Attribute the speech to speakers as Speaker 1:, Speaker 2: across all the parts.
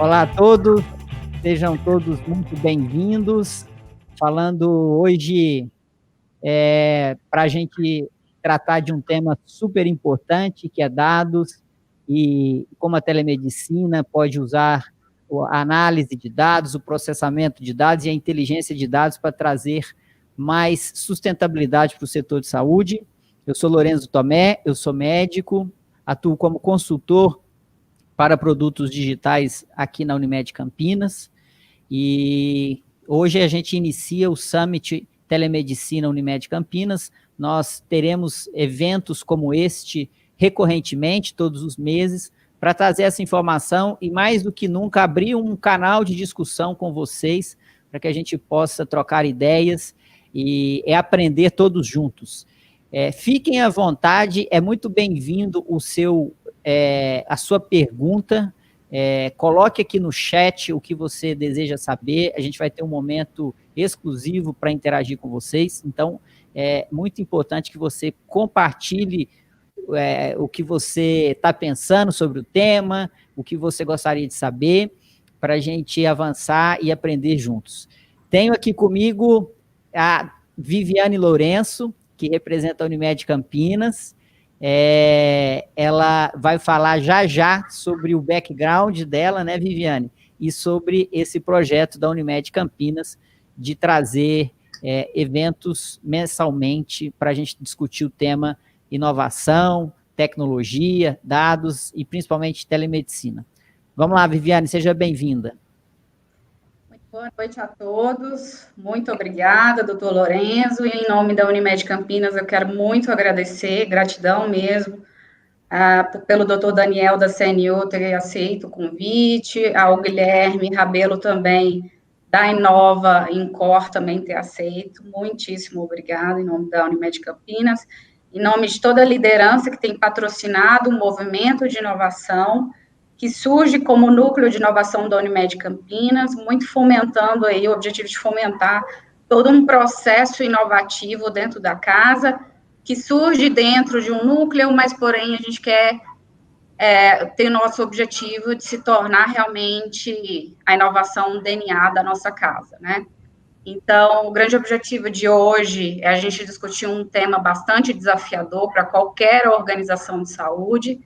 Speaker 1: Olá a todos, sejam todos muito bem-vindos. Falando hoje para a gente tratar de um tema super importante, que é dados, e como a telemedicina pode usar a análise de dados, o processamento de dados e a inteligência de dados para trazer mais sustentabilidade para o setor de saúde. Eu sou Lorenzo Tomé, eu sou médico, atuo como consultor para produtos digitais aqui na Unimed Campinas, e hoje a gente inicia o Summit Telemedicina Unimed Campinas. Nós teremos eventos como este recorrentemente, todos os meses, para trazer essa informação e, mais do que nunca, abrir um canal de discussão com vocês, para que a gente possa trocar ideias e aprender todos juntos. Fiquem à vontade, é muito bem-vindo a sua pergunta. Coloque aqui no chat o que você deseja saber, a gente vai ter um momento exclusivo para interagir com vocês, então é muito importante que você compartilhe o que você está pensando sobre o tema, o que você gostaria de saber, para a gente avançar e aprender juntos. Tenho aqui comigo a Viviane Lourenço, que representa a Unimed Campinas. Ela vai falar já sobre o background dela, né, Viviane? E sobre esse projeto da Unimed Campinas de trazer eventos mensalmente para a gente discutir o tema inovação, tecnologia, dados e principalmente telemedicina. Vamos lá, Viviane, seja bem-vinda.
Speaker 2: Boa noite a todos, muito obrigada, doutor Lorenzo, e em nome da Unimed Campinas eu quero muito agradecer, gratidão mesmo, pelo doutor Daniel da CNU ter aceito o convite, ao Guilherme Rabelo também, da Inova Incor também ter aceito, muitíssimo obrigada, em nome da Unimed Campinas, em nome de toda a liderança que tem patrocinado o movimento de inovação, que surge como núcleo de inovação da Unimed Campinas, muito fomentando aí o objetivo de fomentar todo um processo inovativo dentro da casa, que surge dentro de um núcleo, mas, porém, a gente quer ter o nosso objetivo de se tornar realmente a inovação DNA da nossa casa, né? Então, o grande objetivo de hoje é a gente discutir um tema bastante desafiador para qualquer organização de saúde,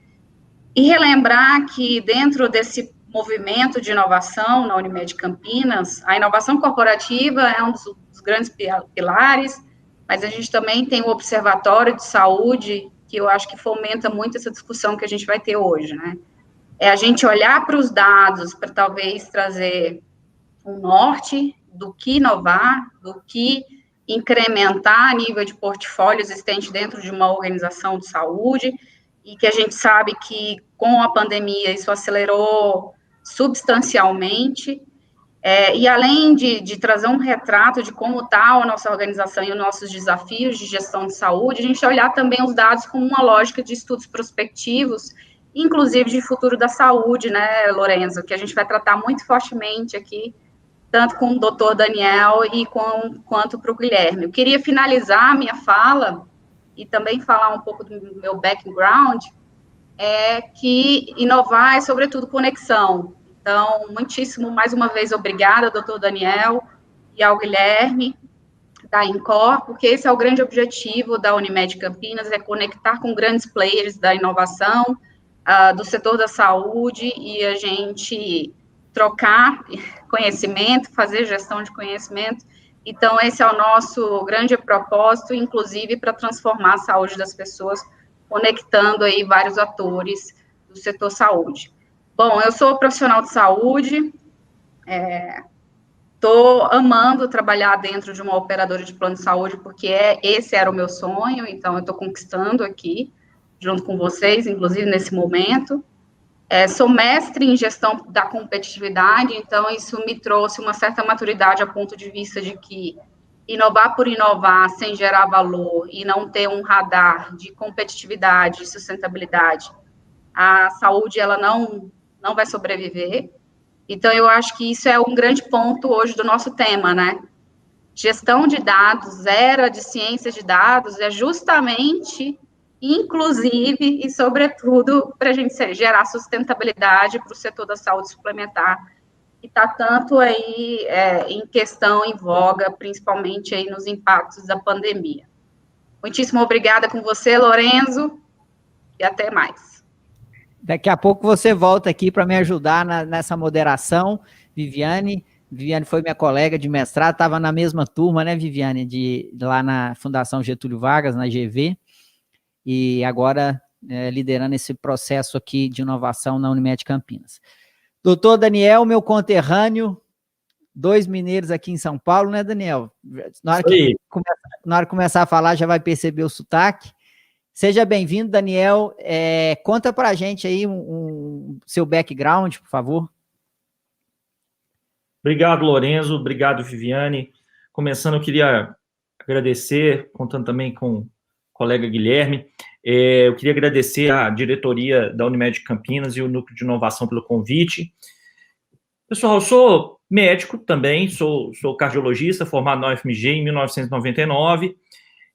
Speaker 2: e relembrar que dentro desse movimento de inovação na Unimed Campinas, a inovação corporativa é um dos grandes pilares, mas a gente também tem o Observatório de Saúde, que eu acho que fomenta muito essa discussão que a gente vai ter hoje, né? É a gente olhar para os dados para talvez trazer um norte do que inovar, do que incrementar a nível de portfólio existente dentro de uma organização de saúde, e que a gente sabe que com a pandemia isso acelerou substancialmente, e além de trazer um retrato de como está a nossa organização e os nossos desafios de gestão de saúde, a gente olhar também os dados como uma lógica de estudos prospectivos, inclusive de futuro da saúde, né, Lorenzo, que a gente vai tratar muito fortemente aqui, tanto com o doutor Daniel e quanto para o Guilherme. Eu queria finalizar a minha fala e também falar um pouco do meu background, que inovar é, sobretudo, conexão. Então, muitíssimo, mais uma vez, obrigada, doutor Daniel, e ao Guilherme, da Incor, porque esse é o grande objetivo da Unimed Campinas, é conectar com grandes players da inovação, do setor da saúde, e a gente trocar conhecimento, fazer gestão de conhecimento. Então, esse é o nosso grande propósito, inclusive para transformar a saúde das pessoas, conectando aí vários atores do setor saúde. Bom, eu sou profissional de saúde, estou amando trabalhar dentro de uma operadora de plano de saúde, porque esse era o meu sonho, então eu estou conquistando aqui, junto com vocês, inclusive nesse momento. Sou mestre em gestão da competitividade, então isso me trouxe uma certa maturidade a ponto de vista de que inovar por inovar, sem gerar valor e não ter um radar de competitividade e sustentabilidade, a saúde ela não vai sobreviver. Então, eu acho que isso é um grande ponto hoje do nosso tema, né? Gestão de dados, era de ciências de dados, é justamente inclusive e, sobretudo, para a gente gerar sustentabilidade para o setor da saúde suplementar, que está tanto aí em questão, em voga, principalmente aí nos impactos da pandemia. Muitíssimo obrigada com você, Lorenzo, e até mais.
Speaker 1: Daqui a pouco você volta aqui para me ajudar nessa moderação, Viviane. Viviane foi minha colega de mestrado, estava na mesma turma, né, Viviane, lá na Fundação Getúlio Vargas, na GV, e agora liderando esse processo aqui de inovação na Unimed Campinas. Doutor Daniel, meu conterrâneo, 2 mineiros aqui em São Paulo, né, Daniel? Na hora que começar a falar, já vai perceber o sotaque. Seja bem-vindo, Daniel. Conta para a gente aí seu background, por favor.
Speaker 3: Obrigado, Lorenzo. Obrigado, Viviane. Começando, eu queria agradecer, contando também com o colega Guilherme, eu queria agradecer à diretoria da Unimed Campinas e o Núcleo de Inovação pelo convite. Pessoal, eu sou médico também, sou cardiologista, formado na UFMG em 1999,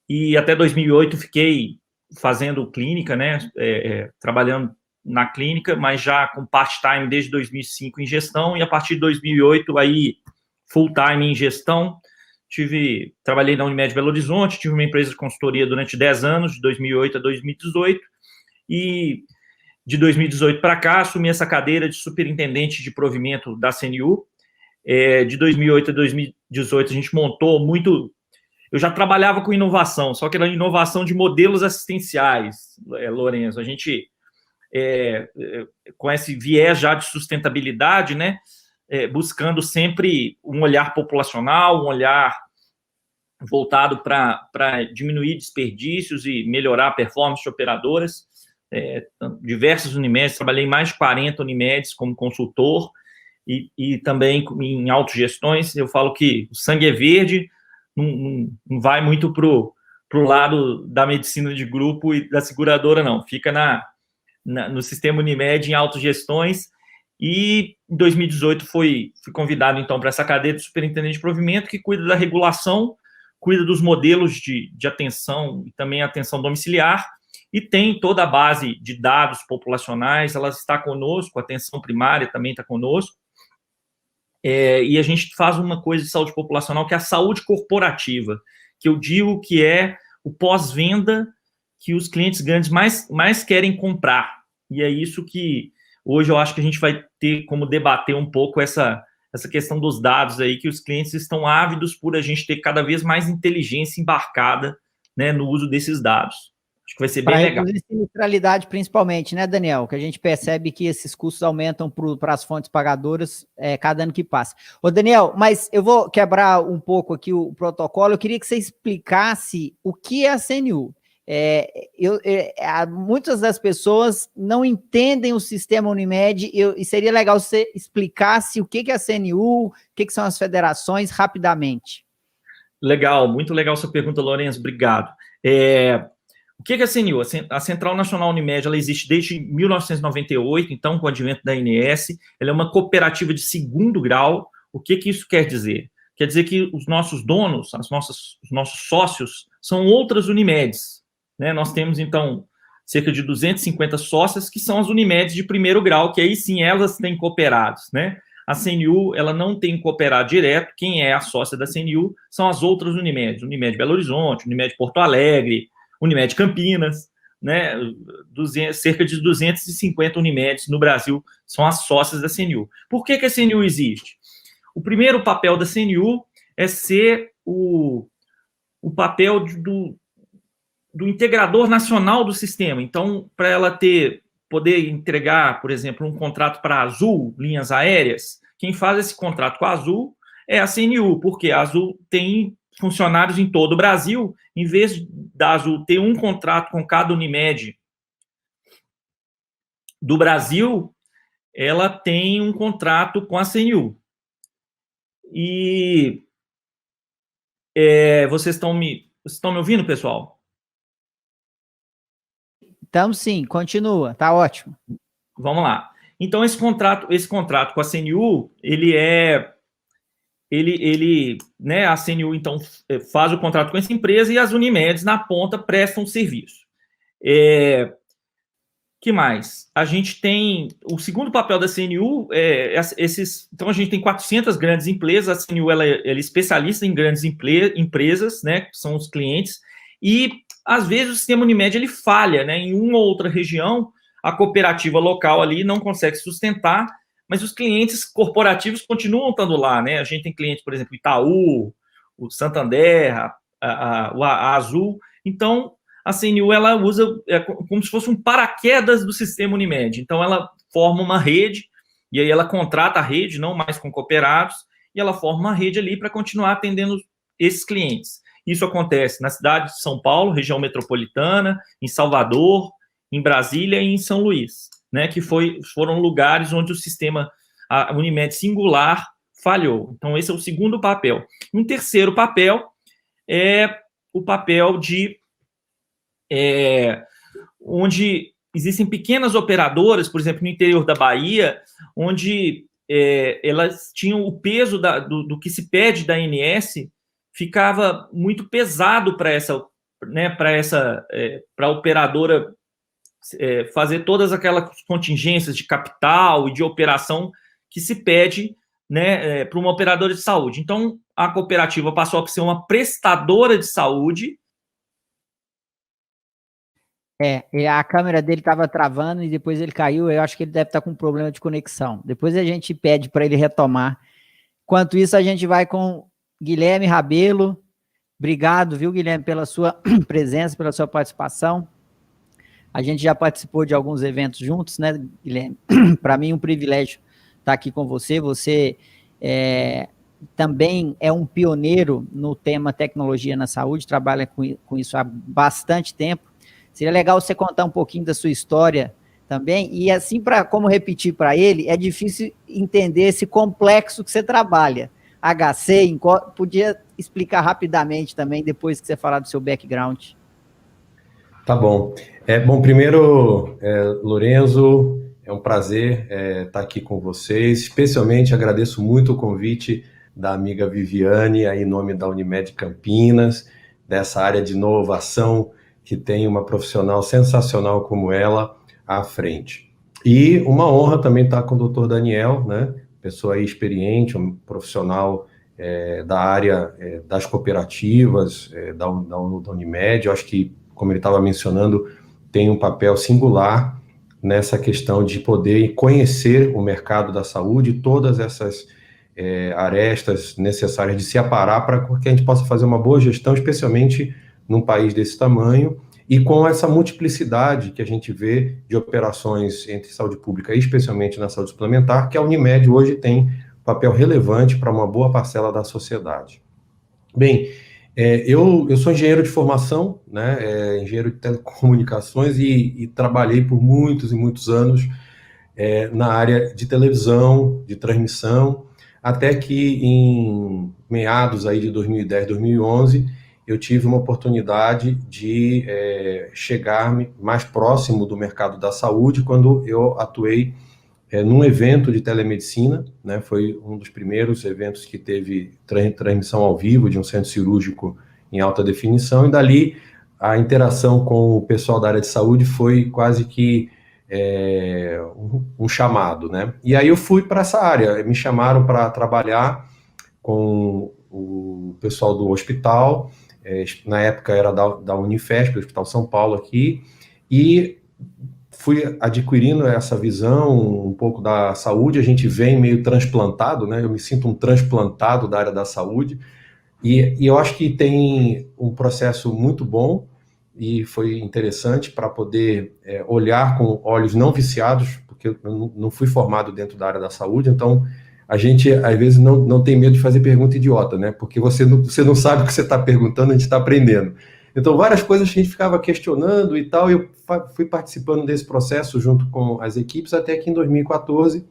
Speaker 3: e até 2008 fiquei fazendo clínica, né, trabalhando na clínica, mas já com part-time desde 2005 em gestão, e a partir de 2008, aí, full-time em gestão. Trabalhei na Unimed Belo Horizonte, tive uma empresa de consultoria durante 10 anos, de 2008 a 2018, e de 2018 para cá, assumi essa cadeira de superintendente de provimento da CNU. De 2008 a 2018, a gente montou muito... Eu já trabalhava com inovação, só que era inovação de modelos assistenciais, Lorenzo. A gente, com esse viés já de sustentabilidade, né, buscando sempre um olhar populacional, um olhar voltado para diminuir desperdícios e melhorar a performance de operadoras. Diversas Unimedes, trabalhei em mais de 40 Unimedes como consultor e também em autogestões. Eu falo que o sangue é verde, não vai muito para o lado da medicina de grupo e da seguradora, não. Fica no sistema Unimed em autogestões. E em 2018 fui convidado, então, para essa cadeira de superintendente de provimento, que cuida da regulação, cuida dos modelos de atenção e também atenção domiciliar, e tem toda a base de dados populacionais. Ela está conosco, a atenção primária também está conosco, e a gente faz uma coisa de saúde populacional que é a saúde corporativa, que eu digo que é o pós-venda que os clientes grandes mais querem comprar, e é isso que hoje eu acho que a gente vai ter como debater um pouco essa questão dos dados aí, que os clientes estão ávidos por a gente ter cada vez mais inteligência embarcada, né, no uso desses dados. Acho que vai ser bem legal.
Speaker 1: Para reduzir sinistralidade, principalmente, né, Daniel? Que a gente percebe que esses custos aumentam para as fontes pagadoras cada ano que passa. Ô, Daniel, mas eu vou quebrar um pouco aqui o protocolo. Eu queria que você explicasse o que é a CNU. Muitas das pessoas não entendem o sistema Unimed, e seria legal se você explicasse o que é a CNU, o que são as federações, rapidamente.
Speaker 3: Legal, muito legal sua pergunta, Lorenzo, obrigado. O que é a CNU? A Central Nacional Unimed, ela existe desde 1998, então, com o advento da ANS. Ela é uma cooperativa de segundo grau. O que isso quer dizer? Quer dizer que os nossos donos, os nossos sócios, são outras Unimedes, né? Nós temos, então, cerca de 250 sócias, que são as Unimedes de primeiro grau, que aí sim elas têm cooperados, né? A CNU, ela não tem cooperado direto. Quem é a sócia da CNU são as outras Unimedes. Unimed Belo Horizonte, Unimed Porto Alegre, Unimed Campinas, né? Cerca de 250 Unimedes no Brasil são as sócias da CNU. Por que a CNU existe? O primeiro papel da CNU é ser o papel do integrador nacional do sistema. Então, para ela poder entregar, por exemplo, um contrato para a Azul, linhas aéreas, quem faz esse contrato com a Azul é a CNU, porque a Azul tem funcionários em todo o Brasil. Em vez da Azul ter um contrato com cada Unimed do Brasil, ela tem um contrato com a CNU. E vocês estão me ouvindo, pessoal?
Speaker 1: Então, sim, continua, tá ótimo.
Speaker 3: Vamos lá. Então, esse contrato com a CNU, né, a CNU, então, faz o contrato com essa empresa e as Unimedes, na ponta, prestam serviço. Que mais? A gente tem o segundo papel da CNU, então a gente tem 400 grandes empresas, a CNU ela é especialista em grandes empresas, né, que são os clientes, e às vezes o sistema Unimed ele falha, né, em uma ou outra região, a cooperativa local ali não consegue sustentar, mas os clientes corporativos continuam estando lá, né, a gente tem clientes, por exemplo, Itaú, o Santander, a Azul, então a CNU ela usa como se fosse um paraquedas do sistema Unimed. Então, ela forma uma rede, e aí ela contrata a rede, não mais com cooperados, e ela forma uma rede ali para continuar atendendo esses clientes. Isso acontece na cidade de São Paulo, região metropolitana, em Salvador, em Brasília e em São Luís, né, que foram lugares onde o sistema a Unimed singular falhou. Então, esse é o segundo papel. Um terceiro papel é o papel de onde existem pequenas operadoras, por exemplo, no interior da Bahia, onde elas tinham o peso do que se pede da ANS, ficava muito pesado para a operadora fazer todas aquelas contingências de capital e de operação que se pede, né, para uma operadora de saúde. Então, a cooperativa passou a ser uma prestadora de saúde.
Speaker 1: A câmera dele estava travando e depois ele caiu. Eu acho que ele deve estar com um problema de conexão. Depois a gente pede para ele retomar. Enquanto isso, a gente vai com Guilherme Rabelo. Obrigado, viu, Guilherme, pela sua presença, pela sua participação. A gente já participou de alguns eventos juntos, né, Guilherme? Para mim, um privilégio estar aqui com você. Você também é um pioneiro no tema tecnologia na saúde, trabalha com isso há bastante tempo. Seria legal você contar um pouquinho da sua história também, e assim, como repetir para ele, é difícil entender esse complexo que você trabalha. HC, podia explicar rapidamente também, depois que você falar do seu background.
Speaker 4: Tá bom. Bom, primeiro, Lorenzo, é um prazer estar aqui com vocês, especialmente agradeço muito o convite da amiga Viviane, aí em nome da Unimed Campinas, dessa área de inovação, que tem uma profissional sensacional como ela à frente. E uma honra também estar com o Dr. Daniel, né? Pessoa aí experiente, um profissional da área das cooperativas, da Unimed. Eu acho que, como ele estava mencionando, tem um papel singular nessa questão de poder conhecer o mercado da saúde, todas essas arestas necessárias de se aparar para que a gente possa fazer uma boa gestão, especialmente num país desse tamanho, e com essa multiplicidade que a gente vê de operações entre saúde pública, e especialmente na saúde suplementar, que a Unimed hoje tem um papel relevante para uma boa parcela da sociedade. Bem, eu sou engenheiro de formação, né, engenheiro de telecomunicações, e trabalhei por muitos e muitos anos na área de televisão, de transmissão, até que em meados aí de 2010, 2011, eu tive uma oportunidade de chegar mais próximo do mercado da saúde quando eu atuei num evento de telemedicina, né? Foi um dos primeiros eventos que teve transmissão ao vivo de um centro cirúrgico em alta definição, e dali a interação com o pessoal da área de saúde foi quase que um chamado, né? E aí eu fui para essa área, me chamaram para trabalhar com o pessoal do hospital. Na época era da Unifesp, do Hospital São Paulo aqui, e fui adquirindo essa visão um pouco da saúde. A gente vem meio transplantado, né? Eu me sinto um transplantado da área da saúde, e eu acho que tem um processo muito bom, e foi interessante para poder olhar com olhos não viciados, porque eu não fui formado dentro da área da saúde, então a gente, às vezes, não tem medo de fazer pergunta idiota, né? Porque você não sabe o que você está perguntando, a gente está aprendendo. Então, várias coisas que a gente ficava questionando e tal, e eu fui participando desse processo junto com as equipes, até que em 2014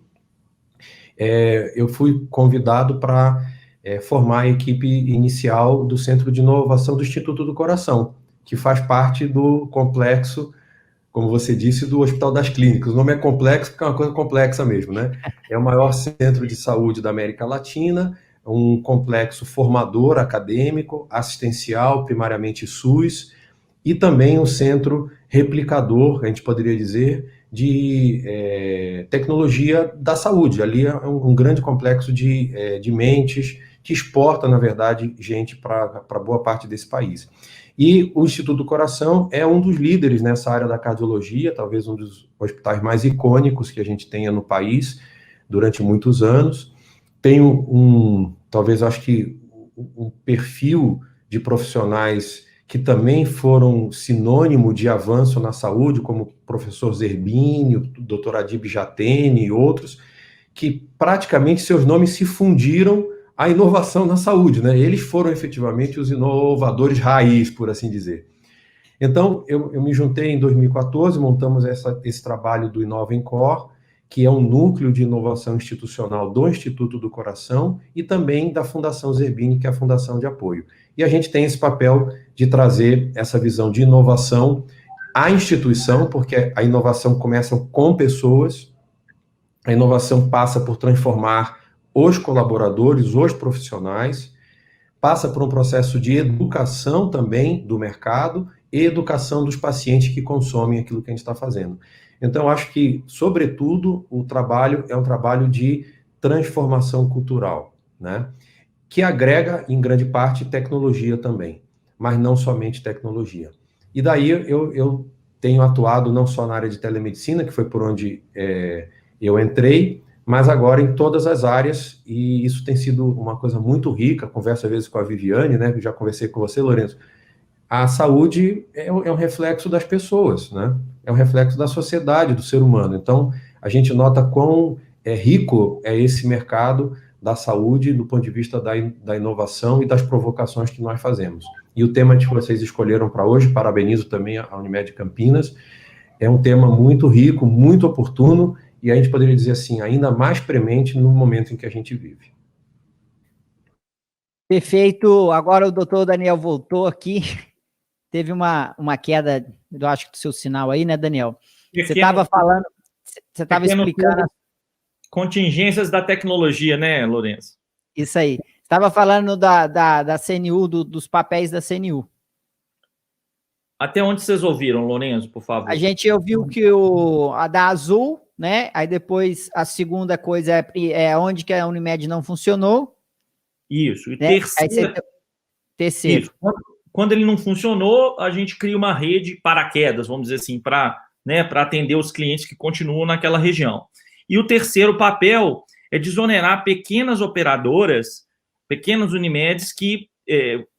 Speaker 4: eu fui convidado para formar a equipe inicial do Centro de Inovação do Instituto do Coração, que faz parte do complexo, como você disse, do Hospital das Clínicas. O nome é complexo porque é uma coisa complexa mesmo, né? É o maior centro de saúde da América Latina, um complexo formador acadêmico, assistencial, primariamente SUS, e também um centro replicador, a gente poderia dizer, de tecnologia da saúde. Ali é um grande complexo de mentes que exporta, na verdade, gente para boa parte desse país. E o Instituto do Coração é um dos líderes nessa área da cardiologia, talvez um dos hospitais mais icônicos que a gente tenha no país durante muitos anos. Tem talvez acho que um perfil de profissionais que também foram sinônimo de avanço na saúde, como o professor Zerbini, o doutor Adib Jatene e outros, que praticamente seus nomes se fundiram à inovação na saúde, né? Eles foram efetivamente os inovadores raiz, por assim dizer. Então, eu me juntei em 2014, montamos esse trabalho do Inova Incor, que é um núcleo de inovação institucional do Instituto do Coração e também da Fundação Zerbini, que é a fundação de apoio. E a gente tem esse papel de trazer essa visão de inovação à instituição, porque a inovação começa com pessoas, a inovação passa por transformar os colaboradores, os profissionais, passa por um processo de educação também do mercado e educação dos pacientes que consomem aquilo que a gente está fazendo. Então, eu acho que, sobretudo, o trabalho é um trabalho de transformação cultural, né? Que agrega, em grande parte, tecnologia também, mas não somente tecnologia. E daí eu tenho atuado não só na área de telemedicina, que foi por onde eu entrei, mas agora em todas as áreas, e isso tem sido uma coisa muito rica. Converso às vezes com a Viviane, né, que já conversei com você, Lourenço. A saúde é um reflexo das pessoas, né? É um reflexo da sociedade, do ser humano. Então, a gente nota quão rico é esse mercado da saúde do ponto de vista da inovação e das provocações que nós fazemos. E o tema que vocês escolheram para hoje, parabenizo também a Unimed Campinas, é um tema muito rico, muito oportuno, e a gente poderia dizer assim, ainda mais premente no momento em que a gente vive.
Speaker 1: Perfeito. Agora o doutor Daniel voltou aqui. Teve uma queda, eu acho que do seu sinal aí, né, Daniel? Você estava falando, você estava explicando...
Speaker 3: Contingências da tecnologia, né, Lourenço?
Speaker 1: Isso aí. Estava falando da CNU, dos papéis da CNU.
Speaker 3: Até onde vocês ouviram, Lourenço, por favor?
Speaker 1: A gente ouviu que a da Azul, né? Aí depois a segunda coisa é onde que a Unimed não funcionou.
Speaker 3: Isso. E
Speaker 1: né?
Speaker 3: terceiro. Isso. Quando ele não funcionou, a gente cria uma rede paraquedas, vamos dizer assim, para atender os clientes que continuam naquela região. E o terceiro papel é desonerar pequenas operadoras, pequenas Unimedes,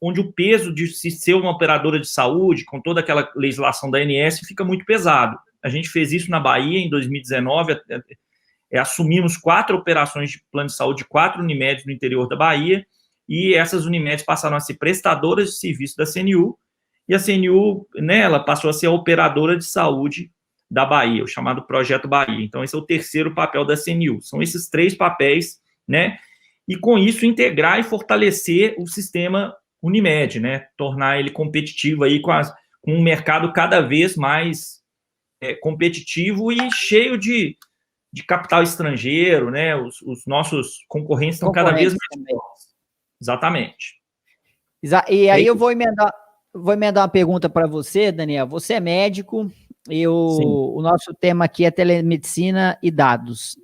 Speaker 3: onde o peso de se ser uma operadora de saúde, com toda aquela legislação da ANS, fica muito pesado. A gente fez isso na Bahia em 2019, assumimos 4 operações de plano de saúde, 4 Unimedes no interior da Bahia, e essas Unimedes passaram a ser prestadoras de serviço da CNU, e a CNU, ela passou a ser a operadora de saúde da Bahia, o chamado Projeto Bahia. Então, esse é o terceiro papel da CNU. São esses 3 papéis, e com isso integrar e fortalecer o sistema Unimed, tornar ele competitivo aí com um mercado cada vez mais competitivo e cheio de capital estrangeiro, os nossos concorrentes estão cada vez mais fortes. Exatamente.
Speaker 1: E aí eu vou emendar uma pergunta para você, Daniel. Você é médico e o nosso tema aqui é telemedicina e dados.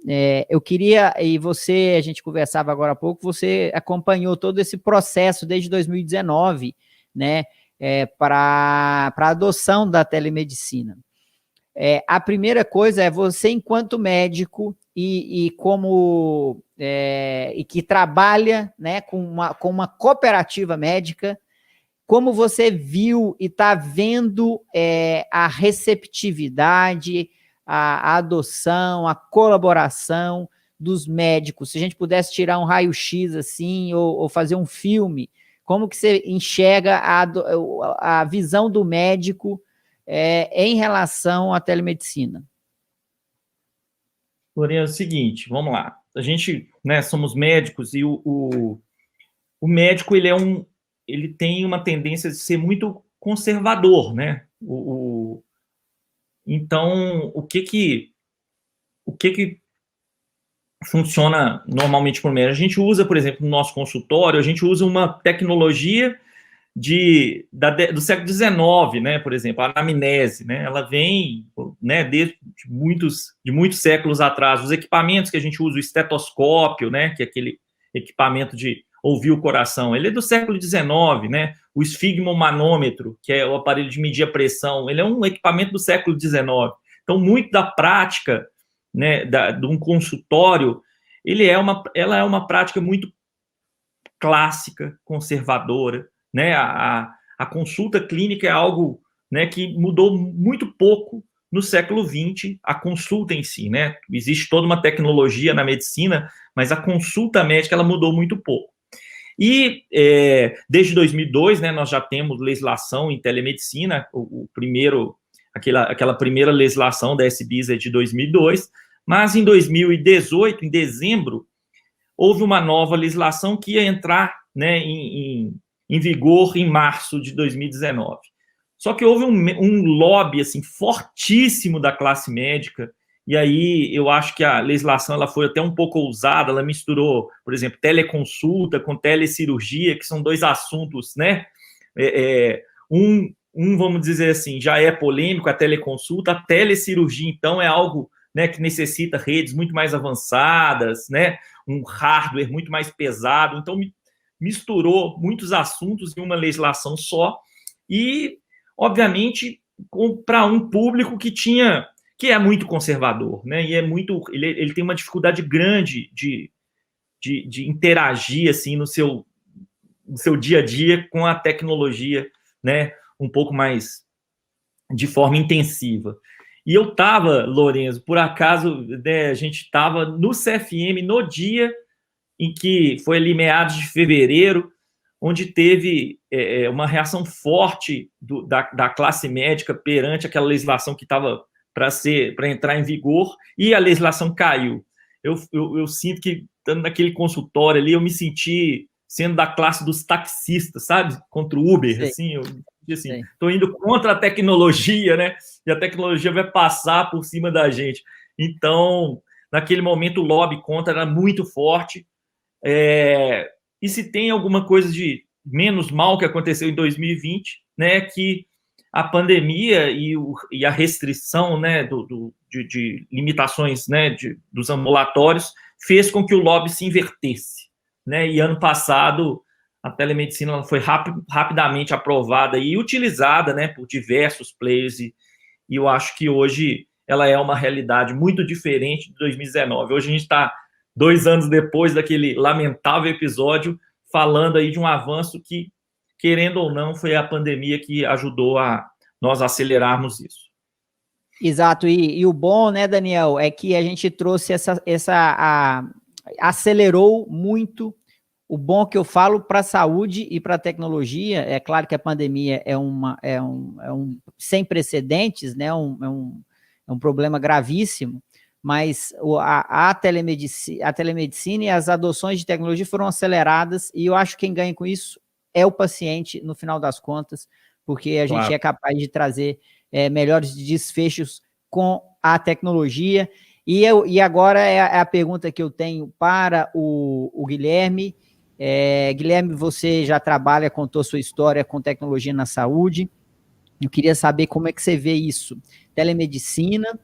Speaker 1: Eu queria, a gente conversava agora há pouco, você acompanhou todo esse processo desde 2019, para a adoção da telemedicina. A primeira coisa é você, enquanto médico, e que trabalha com uma cooperativa médica, como você viu e está vendo a receptividade, a adoção, a colaboração dos médicos? Se a gente pudesse tirar um raio-x assim, ou fazer um filme, como que você enxerga a visão do médico em relação à telemedicina?
Speaker 3: Porém, é o seguinte, vamos lá. A gente, somos médicos e o médico, ele tem uma tendência de ser muito conservador, Então, o que funciona normalmente por médico? A gente usa, por exemplo, no nosso consultório, a gente usa uma tecnologia do século XIX, né, por exemplo, a anamnese, né, ela vem, né, desde muitos séculos atrás. Os equipamentos que a gente usa, o estetoscópio, né, que é aquele equipamento de ouvir o coração, ele é do século XIX, né, o esfigmomanômetro, que é o aparelho de medir a pressão, ele é um equipamento do século XIX. Então, muito da prática, né, de um consultório, ela é uma prática muito clássica, conservadora, né? A consulta clínica é algo, né, que mudou muito pouco no século XX, a consulta em si, né? Existe toda uma tecnologia na medicina, mas a consulta médica ela mudou muito pouco. E desde 2002, né, nós já temos legislação em telemedicina, aquela primeira legislação da SBIS é de 2002, mas em 2018, em dezembro, houve uma nova legislação que ia entrar, né, em vigor em março de 2019. Só que houve um lobby assim, fortíssimo da classe médica, e aí eu acho que a legislação ela foi até um pouco ousada, ela misturou, por exemplo, teleconsulta com telecirurgia, que são dois assuntos, né? Vamos dizer assim, já é polêmico, a teleconsulta, a telecirurgia, então, é algo, né, que necessita redes muito mais avançadas, né? Um hardware muito mais pesado, então misturou muitos assuntos em uma legislação só, e, obviamente, para um público que é muito conservador, né? E ele tem uma dificuldade grande de interagir assim no seu dia a dia com a tecnologia, né? Um pouco mais de forma intensiva. E eu estava, Lorenzo, por acaso, né, a gente estava no CFM no dia em que foi ali meados de fevereiro, onde teve uma reação forte da classe médica perante aquela legislação que estava para entrar em vigor, e a legislação caiu. Eu sinto que, estando naquele consultório ali, eu me senti sendo da classe dos taxistas, sabe? Contra o Uber, assim, estou indo contra a tecnologia, né? E a tecnologia vai passar por cima da gente. Então, naquele momento, o lobby contra era muito forte. E se tem alguma coisa de menos mal que aconteceu em 2020, né? Que a pandemia e a restrição, né, de limitações, né, dos ambulatórios fez com que o lobby se invertesse, né? E ano passado a telemedicina foi rapidamente aprovada e utilizada, né, por diversos players, e eu acho que hoje ela é uma realidade muito diferente de 2019. Hoje a gente está 2 anos depois daquele lamentável episódio, falando aí de um avanço que, querendo ou não, foi a pandemia que ajudou a nós acelerarmos isso.
Speaker 1: Exato, e o bom, né, Daniel, é que a gente trouxe acelerou muito. O bom que eu falo para a saúde e para a tecnologia, é claro que a pandemia é um sem precedentes, né, é um problema gravíssimo, mas a telemedicina e as adoções de tecnologia foram aceleradas, e eu acho que quem ganha com isso é o paciente, no final das contas, porque a gente é capaz de trazer melhores desfechos com a tecnologia. E agora é a pergunta que eu tenho para o Guilherme. Guilherme, você já trabalha, contou sua história com tecnologia na saúde. Eu queria saber como é que você vê isso. Telemedicina,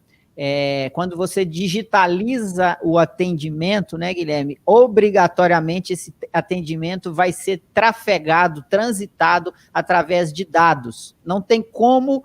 Speaker 1: quando você digitaliza o atendimento, né, Guilherme, obrigatoriamente esse atendimento vai ser trafegado, transitado através de dados. Não tem como,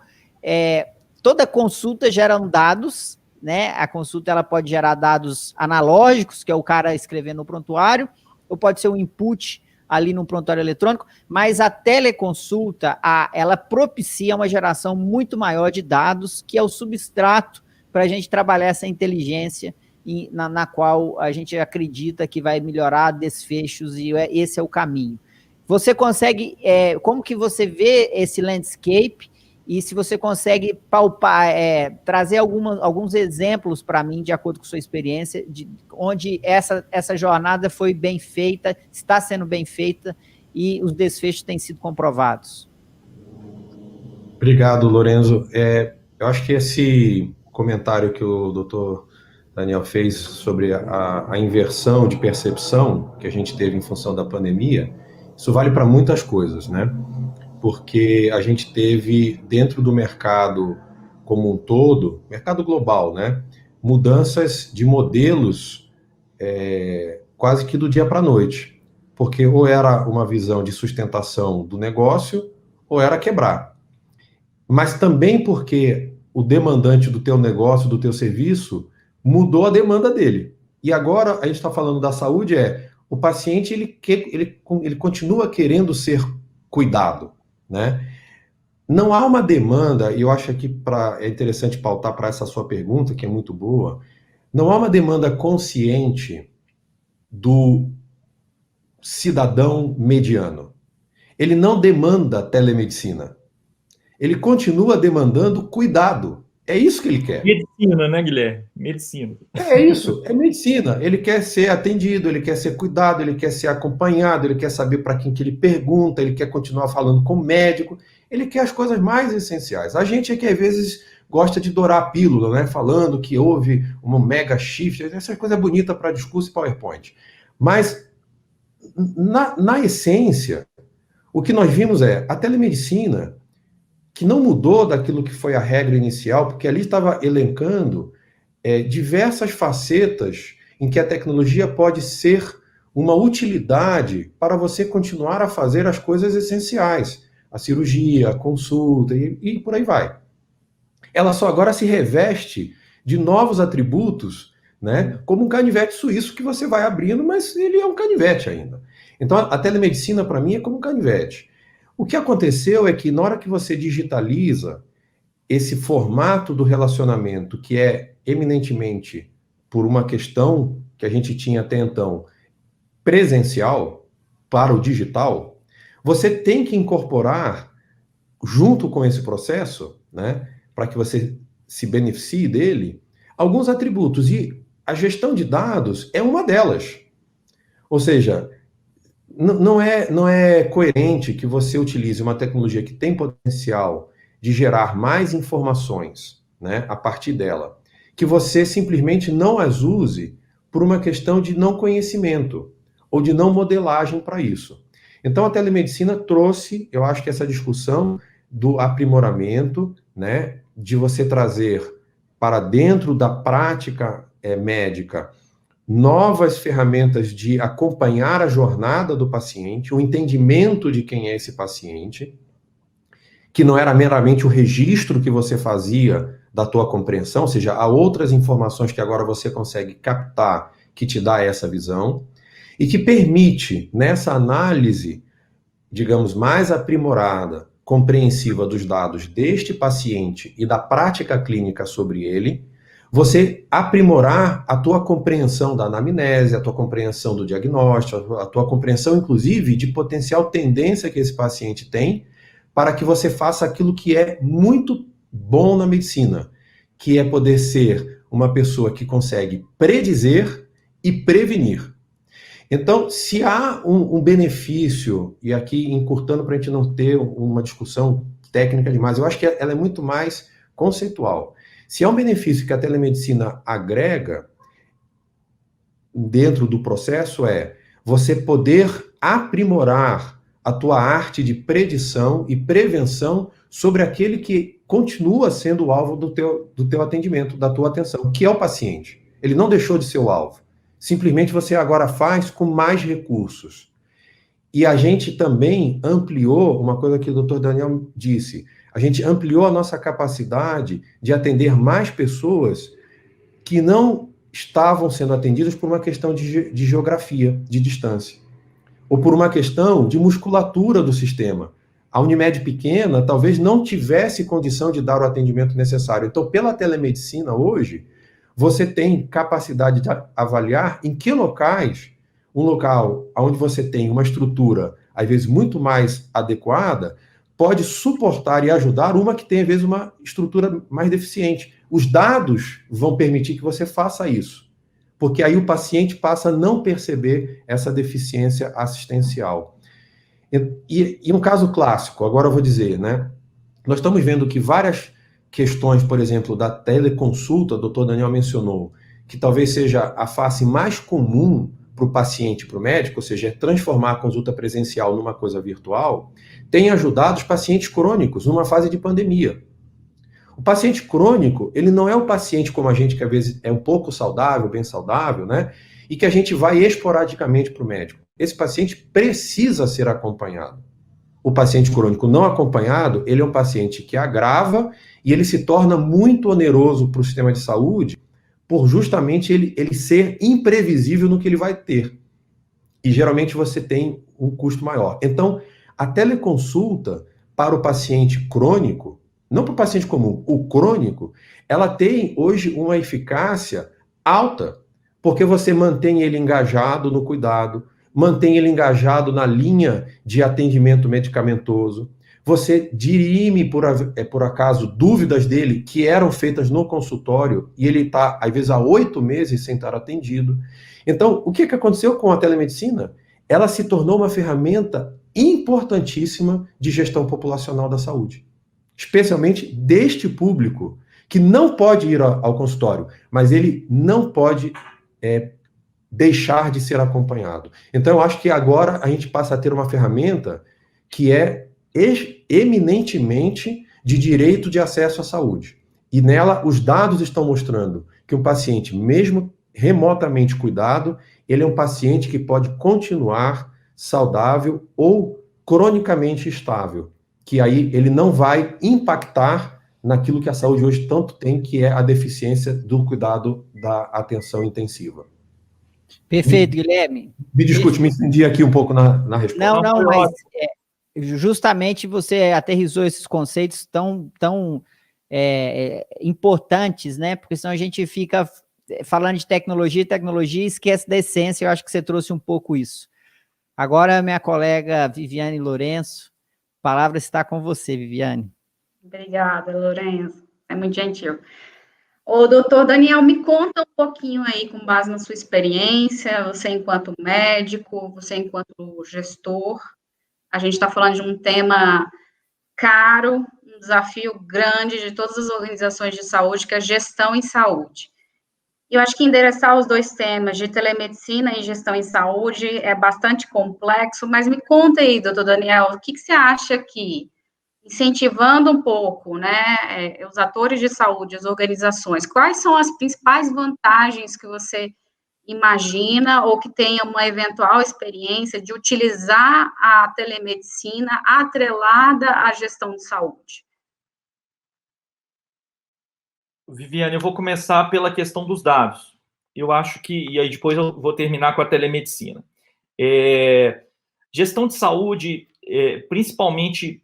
Speaker 1: toda consulta gera dados, né? A consulta ela pode gerar dados analógicos, que é o cara escrevendo no prontuário, ou pode ser um input ali no prontuário eletrônico, mas a teleconsulta, ela propicia uma geração muito maior de dados, que é o substrato para a gente trabalhar essa inteligência na qual a gente acredita que vai melhorar desfechos, e esse é o caminho. Você consegue, como que você vê esse landscape, e se você consegue palpar, trazer alguns exemplos para mim, de acordo com sua experiência, de onde essa jornada foi bem feita, está sendo bem feita, e os desfechos têm sido comprovados.
Speaker 4: Obrigado, Lorenzo. Eu acho que esse comentário que o doutor Daniel fez sobre a inversão de percepção que a gente teve em função da pandemia, isso vale para muitas coisas, né? porque a gente teve, dentro do mercado como um todo, mercado global, né, mudanças de modelos quase que do dia para a noite, porque ou era uma visão de sustentação do negócio, ou era quebrar. Mas também porque o demandante do teu negócio, do teu serviço, mudou a demanda dele. E agora a gente está falando da saúde, o paciente ele continua querendo ser cuidado, né? Não há uma demanda, e eu acho que é interessante pautar para essa sua pergunta, que é muito boa, não há uma demanda consciente do cidadão mediano. Ele não demanda telemedicina. Ele continua demandando cuidado. É isso que ele quer.
Speaker 3: Medicina, né, Guilherme? Medicina.
Speaker 4: É isso, é medicina. Ele quer ser atendido, ele quer ser cuidado, ele quer ser acompanhado, ele quer saber para quem que ele pergunta, ele quer continuar falando com o médico, ele quer as coisas mais essenciais. A gente é que às vezes gosta de dourar a pílula, né? Falando que houve uma mega shift, essa coisa é bonita para discurso e PowerPoint. Mas, na essência, o que nós vimos a telemedicina, que não mudou daquilo que foi a regra inicial, porque ali estava elencando diversas facetas em que a tecnologia pode ser uma utilidade para você continuar a fazer as coisas essenciais, a cirurgia, a consulta e por aí vai. Ela só agora se reveste de novos atributos, né, como um canivete suíço que você vai abrindo, mas ele é um canivete ainda. Então a telemedicina para mim é como um canivete. O que aconteceu é que na hora que você digitaliza esse formato do relacionamento, que é eminentemente por uma questão que a gente tinha até então presencial para o digital, você tem que incorporar, junto com esse processo, né, para que você se beneficie dele, alguns atributos. E a gestão de dados é uma delas. Ou seja, não é coerente que você utilize uma tecnologia que tem potencial de gerar mais informações, né, a partir dela, que você simplesmente não as use por uma questão de não conhecimento ou de não modelagem para isso. Então a telemedicina trouxe, eu acho que essa discussão do aprimoramento, né, de você trazer para dentro da prática médica novas ferramentas de acompanhar a jornada do paciente, o entendimento de quem é esse paciente, que não era meramente o registro que você fazia da tua compreensão, ou seja, há outras informações que agora você consegue captar que te dá essa visão, e que permite, nessa análise, digamos, mais aprimorada, compreensiva dos dados deste paciente e da prática clínica sobre ele, você aprimorar a tua compreensão da anamnese, a tua compreensão do diagnóstico, a tua compreensão, inclusive, de potencial tendência que esse paciente tem, para que você faça aquilo que é muito bom na medicina, que é poder ser uma pessoa que consegue predizer e prevenir. Então, se há um benefício, e aqui encurtando para a gente não ter uma discussão técnica demais, eu acho que ela é muito mais conceitual. Se há um benefício que a telemedicina agrega dentro do processo você poder aprimorar a tua arte de predição e prevenção sobre aquele que continua sendo o alvo do teu atendimento, da tua atenção, que é o paciente. Ele não deixou de ser o alvo. Simplesmente você agora faz com mais recursos. E a gente também ampliou, uma coisa que o Dr. Daniel disse, a gente ampliou a nossa capacidade de atender mais pessoas que não estavam sendo atendidas por uma questão de geografia, de distância, ou por uma questão de musculatura do sistema. A Unimed pequena talvez não tivesse condição de dar o atendimento necessário. Então, pela telemedicina hoje, você tem capacidade de avaliar em que locais, um local onde você tem uma estrutura, às vezes, muito mais adequada, pode suportar e ajudar uma que tem, às vezes, uma estrutura mais deficiente. Os dados vão permitir que você faça isso, porque aí o paciente passa a não perceber essa deficiência assistencial. E um caso clássico, agora eu vou dizer, né? Nós estamos vendo que várias questões, por exemplo, da teleconsulta, o doutor Daniel mencionou, que talvez seja a face mais comum para o paciente, para o médico, ou seja, transformar a consulta presencial numa coisa virtual, tem ajudado os pacientes crônicos numa fase de pandemia. O paciente crônico, ele não é o paciente como a gente, que às vezes é um pouco saudável, bem saudável, né? E que a gente vai esporadicamente para o médico. Esse paciente precisa ser acompanhado. O paciente crônico não acompanhado, ele é um paciente que agrava e ele se torna muito oneroso para o sistema de saúde por justamente ele ser imprevisível no que ele vai ter. E geralmente você tem um custo maior. Então, a teleconsulta para o paciente crônico, não para o paciente comum, o crônico, ela tem hoje uma eficácia alta, porque você mantém ele engajado no cuidado, mantém ele engajado na linha de atendimento medicamentoso, você dirime, por acaso, dúvidas dele que eram feitas no consultório e ele está, às vezes, há 8 meses sem estar atendido. Então, o que aconteceu com a telemedicina? Ela se tornou uma ferramenta importantíssima de gestão populacional da saúde, especialmente deste público, que não pode ir ao consultório, mas ele não pode deixar de ser acompanhado. Então, eu acho que agora a gente passa a ter uma ferramenta que é eminentemente de direito de acesso à saúde. E nela, os dados estão mostrando que o paciente, mesmo remotamente cuidado, ele é um paciente que pode continuar saudável ou cronicamente estável, que aí ele não vai impactar naquilo que a saúde hoje tanto tem, que é a deficiência do cuidado da atenção intensiva.
Speaker 1: Perfeito, Guilherme.
Speaker 4: Me desculpe, me estendi aqui um pouco na resposta.
Speaker 1: Não, mas justamente você aterrissou esses conceitos tão importantes, né? Porque senão a gente fica falando de tecnologia e esquece da essência. Eu acho que você trouxe um pouco isso. Agora, minha colega Viviane Lourenço, a palavra está com você, Viviane.
Speaker 2: Obrigada, Lourenço. É muito gentil. Ô, doutor Daniel, me conta um pouquinho aí, com base na sua experiência, você enquanto médico, você enquanto gestor. A gente está falando de um tema caro, um desafio grande de todas as organizações de saúde, que é a gestão em saúde. E eu acho que endereçar os dois temas de telemedicina e gestão em saúde é bastante complexo, mas me conta aí, doutor Daniel, o que você acha que, incentivando um pouco, né, os atores de saúde, as organizações, quais são as principais vantagens que você imagina ou que tenha uma eventual experiência de utilizar a telemedicina atrelada à gestão de saúde?
Speaker 3: Viviane, eu vou começar pela questão dos dados. Eu acho que, e aí depois eu vou terminar com a telemedicina. Gestão de saúde, principalmente,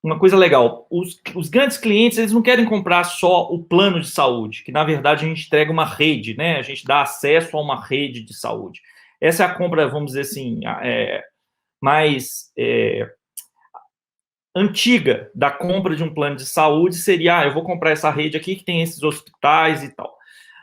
Speaker 3: uma coisa legal, os grandes clientes, eles não querem comprar só o plano de saúde, que na verdade a gente entrega uma rede, né? A gente dá acesso a uma rede de saúde. Essa é a compra, vamos dizer assim, mais antiga da compra de um plano de saúde, seria, eu vou comprar essa rede aqui que tem esses hospitais e tal.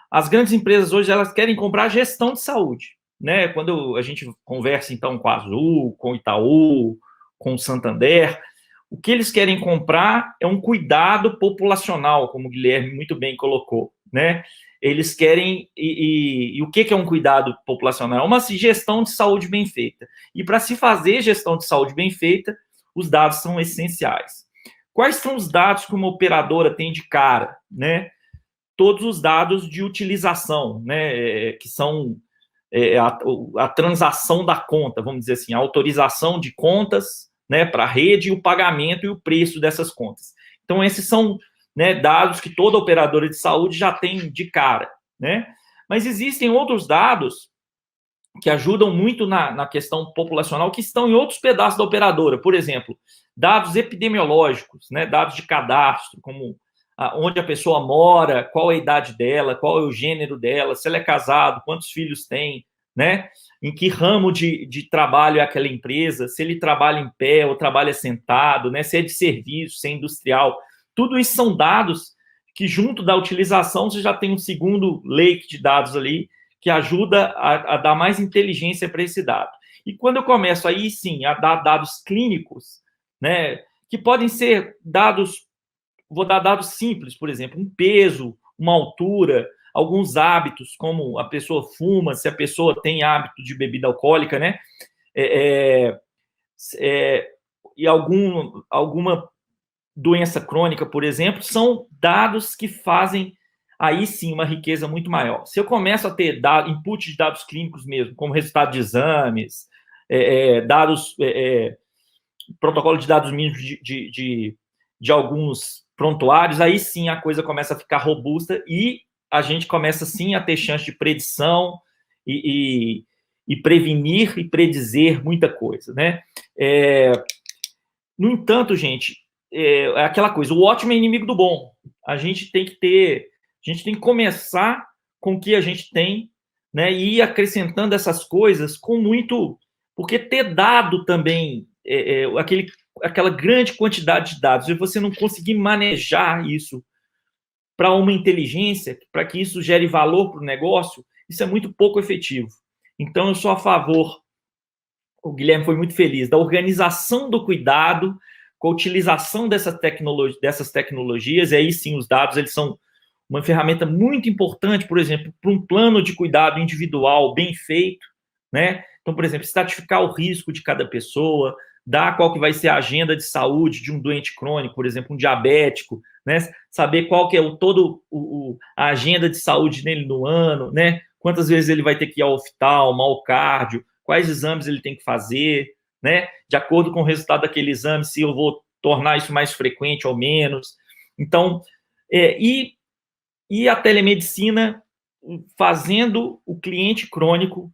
Speaker 3: As grandes empresas hoje, elas querem comprar gestão de saúde, né? Quando a gente conversa, então, com a Azul, com o Itaú, com o Santander, o que eles querem comprar é um cuidado populacional, como o Guilherme muito bem colocou, né? Eles querem, e o que é um cuidado populacional? É uma gestão de saúde bem feita. E para se fazer gestão de saúde bem feita, os dados são essenciais. Quais são os dados que uma operadora tem de cara, né? Todos os dados de utilização, né? Que são a transação da conta, vamos dizer assim, a autorização de contas, né, para a rede, e o pagamento e o preço dessas contas. Então, esses são, né, dados que toda operadora de saúde já tem de cara, né? Mas existem outros dados que ajudam muito na questão populacional, que estão em outros pedaços da operadora. Por exemplo, dados epidemiológicos, né, dados de cadastro, como onde a pessoa mora, qual é a idade dela, qual é o gênero dela, se ela é casado, quantos filhos tem, né? Em que ramo de trabalho é aquela empresa, se ele trabalha em pé ou trabalha sentado, né? Se é de serviço, se é industrial. Tudo isso são dados que, junto da utilização, você já tem um segundo leque de dados ali que ajuda a dar mais inteligência para esse dado. E quando eu começo aí, sim, a dar dados clínicos, né? Que podem ser dados, vou dar dados simples, por exemplo, um peso, uma altura, alguns hábitos, como a pessoa fuma, se a pessoa tem hábito de bebida alcoólica, né? E alguma doença crônica, por exemplo, são dados que fazem aí sim uma riqueza muito maior. Se eu começo a ter input de dados clínicos mesmo, como resultado de exames, protocolo de dados mínimos de alguns prontuários, aí sim a coisa começa a ficar robusta e a gente começa sim a ter chance de predição e prevenir e muita coisa, né? No entanto, gente, é aquela coisa, o ótimo é inimigo do bom. A gente tem que começar com o que a gente tem, né? E ir acrescentando essas coisas com muito... Porque ter dado também aquela grande quantidade de dados, e você não conseguir manejar isso para uma inteligência, para que isso gere valor para o negócio, isso é muito pouco efetivo. Então, eu sou a favor, o Guilherme foi muito feliz, da organização do cuidado, com a utilização dessas tecnologias, e aí sim os dados eles são uma ferramenta muito importante, por exemplo, para um plano de cuidado individual bem feito, né? Então, por exemplo, estratificar o risco de cada pessoa, dar qual que vai ser a agenda de saúde de um doente crônico, por exemplo, um diabético, né? Saber qual que é a agenda de saúde dele no ano, né? Quantas vezes ele vai ter que ir ao oftalmo, ao cardio, quais exames ele tem que fazer, né? De acordo com o resultado daquele exame, se eu vou tornar isso mais frequente ou menos. Então, e a telemedicina fazendo o cliente crônico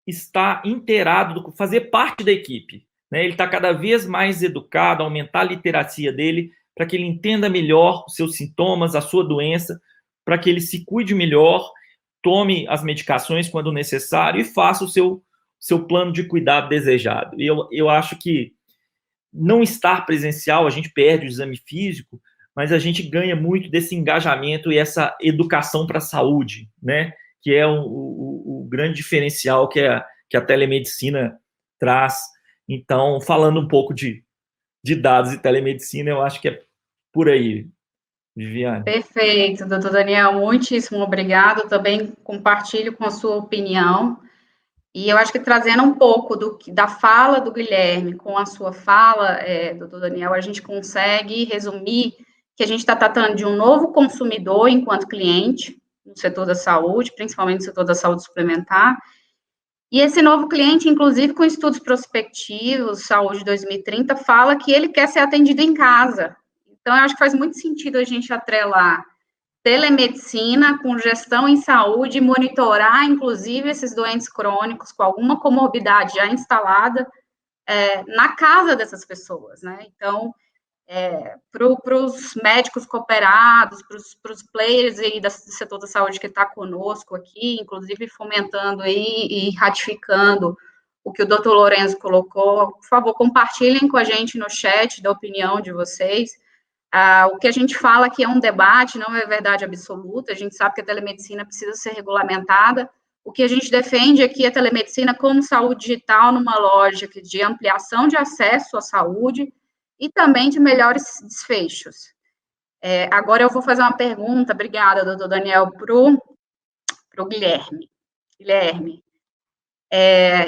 Speaker 3: estar inteirado, fazer parte da equipe, né? Ele está cada vez mais educado, aumentar a literacia dele, para que ele entenda melhor os seus sintomas, a sua doença, para que ele se cuide melhor, tome as medicações quando necessário e faça o seu plano de cuidado desejado. E eu acho que não estar presencial, a gente perde o exame físico, mas a gente ganha muito desse engajamento e essa educação para a saúde, né? Que é o grande diferencial que a telemedicina traz. Então, falando um pouco de dados e telemedicina, eu acho que é por aí, Viviane.
Speaker 2: Perfeito, doutor Daniel, muitíssimo obrigado, também compartilho com a sua opinião, e eu acho que trazendo um pouco da fala do Guilherme com a sua fala, doutor Daniel, a gente consegue resumir que a gente está tratando de um novo consumidor enquanto cliente, no setor da saúde, principalmente no setor da saúde suplementar, e esse novo cliente, inclusive com estudos prospectivos, Saúde 2030, fala que ele quer ser atendido em casa. Então, eu acho que faz muito sentido a gente atrelar telemedicina com gestão em saúde, monitorar, inclusive, esses doentes crônicos com alguma comorbidade já instalada na casa dessas pessoas, né? Então, para os médicos cooperados, para os players aí do setor da saúde que está conosco aqui, inclusive fomentando aí e ratificando o que o doutor Lorenzo colocou, por favor, compartilhem com a gente no chat da opinião de vocês. O que a gente fala aqui é um debate, não é verdade absoluta, a gente sabe que a telemedicina precisa ser regulamentada. O que a gente defende aqui é a telemedicina como saúde digital numa lógica de ampliação de acesso à saúde e também de melhores desfechos. Agora eu vou fazer uma pergunta, obrigada, doutor Daniel, para o Guilherme. Guilherme,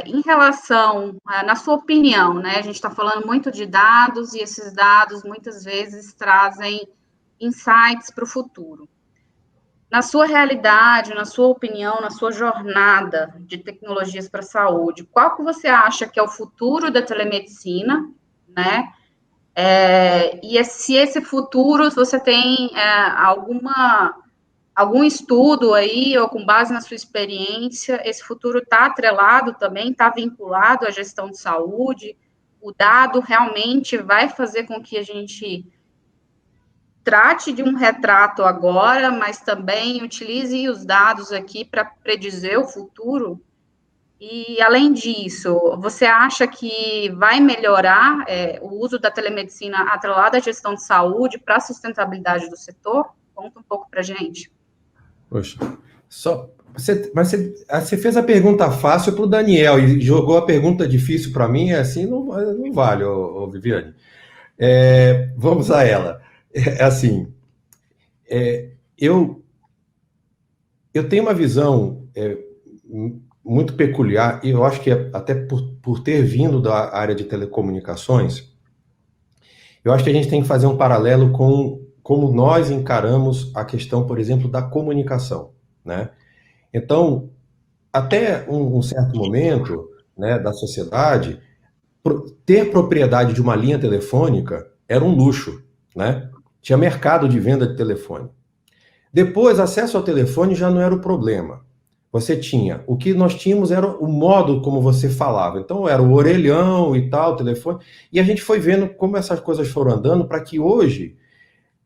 Speaker 2: em relação, na sua opinião, né, a gente está falando muito de dados, e esses dados muitas vezes trazem insights para o futuro. Na sua realidade, na sua opinião, na sua jornada de tecnologias para a saúde, qual que você acha que é o futuro da telemedicina, né? E se esse futuro, você tem algum estudo aí, ou com base na sua experiência, esse futuro está atrelado também, está vinculado à gestão de saúde, o dado realmente vai fazer com que a gente trate de um retrato agora, mas também utilize os dados aqui para predizer o futuro. E, além disso, você acha que vai melhorar o uso da telemedicina atrelada à gestão de saúde para a sustentabilidade do setor? Conta um pouco para a gente.
Speaker 4: Poxa, você fez a pergunta fácil para o Daniel e jogou a pergunta difícil para mim, assim não vale, Viviane. Vamos a ela. eu tenho uma visão muito peculiar, e eu acho que até por ter vindo da área de telecomunicações, eu acho que a gente tem que fazer um paralelo com como nós encaramos a questão, por exemplo, da comunicação, né? Então, até um certo momento, né, da sociedade, ter propriedade de uma linha telefônica era um luxo, né? Tinha mercado de venda de telefone. Depois, acesso ao telefone já não era o problema. Você tinha, o que nós tínhamos era o modo como você falava. Então, era o orelhão e tal, o telefone. E a gente foi vendo como essas coisas foram andando para que hoje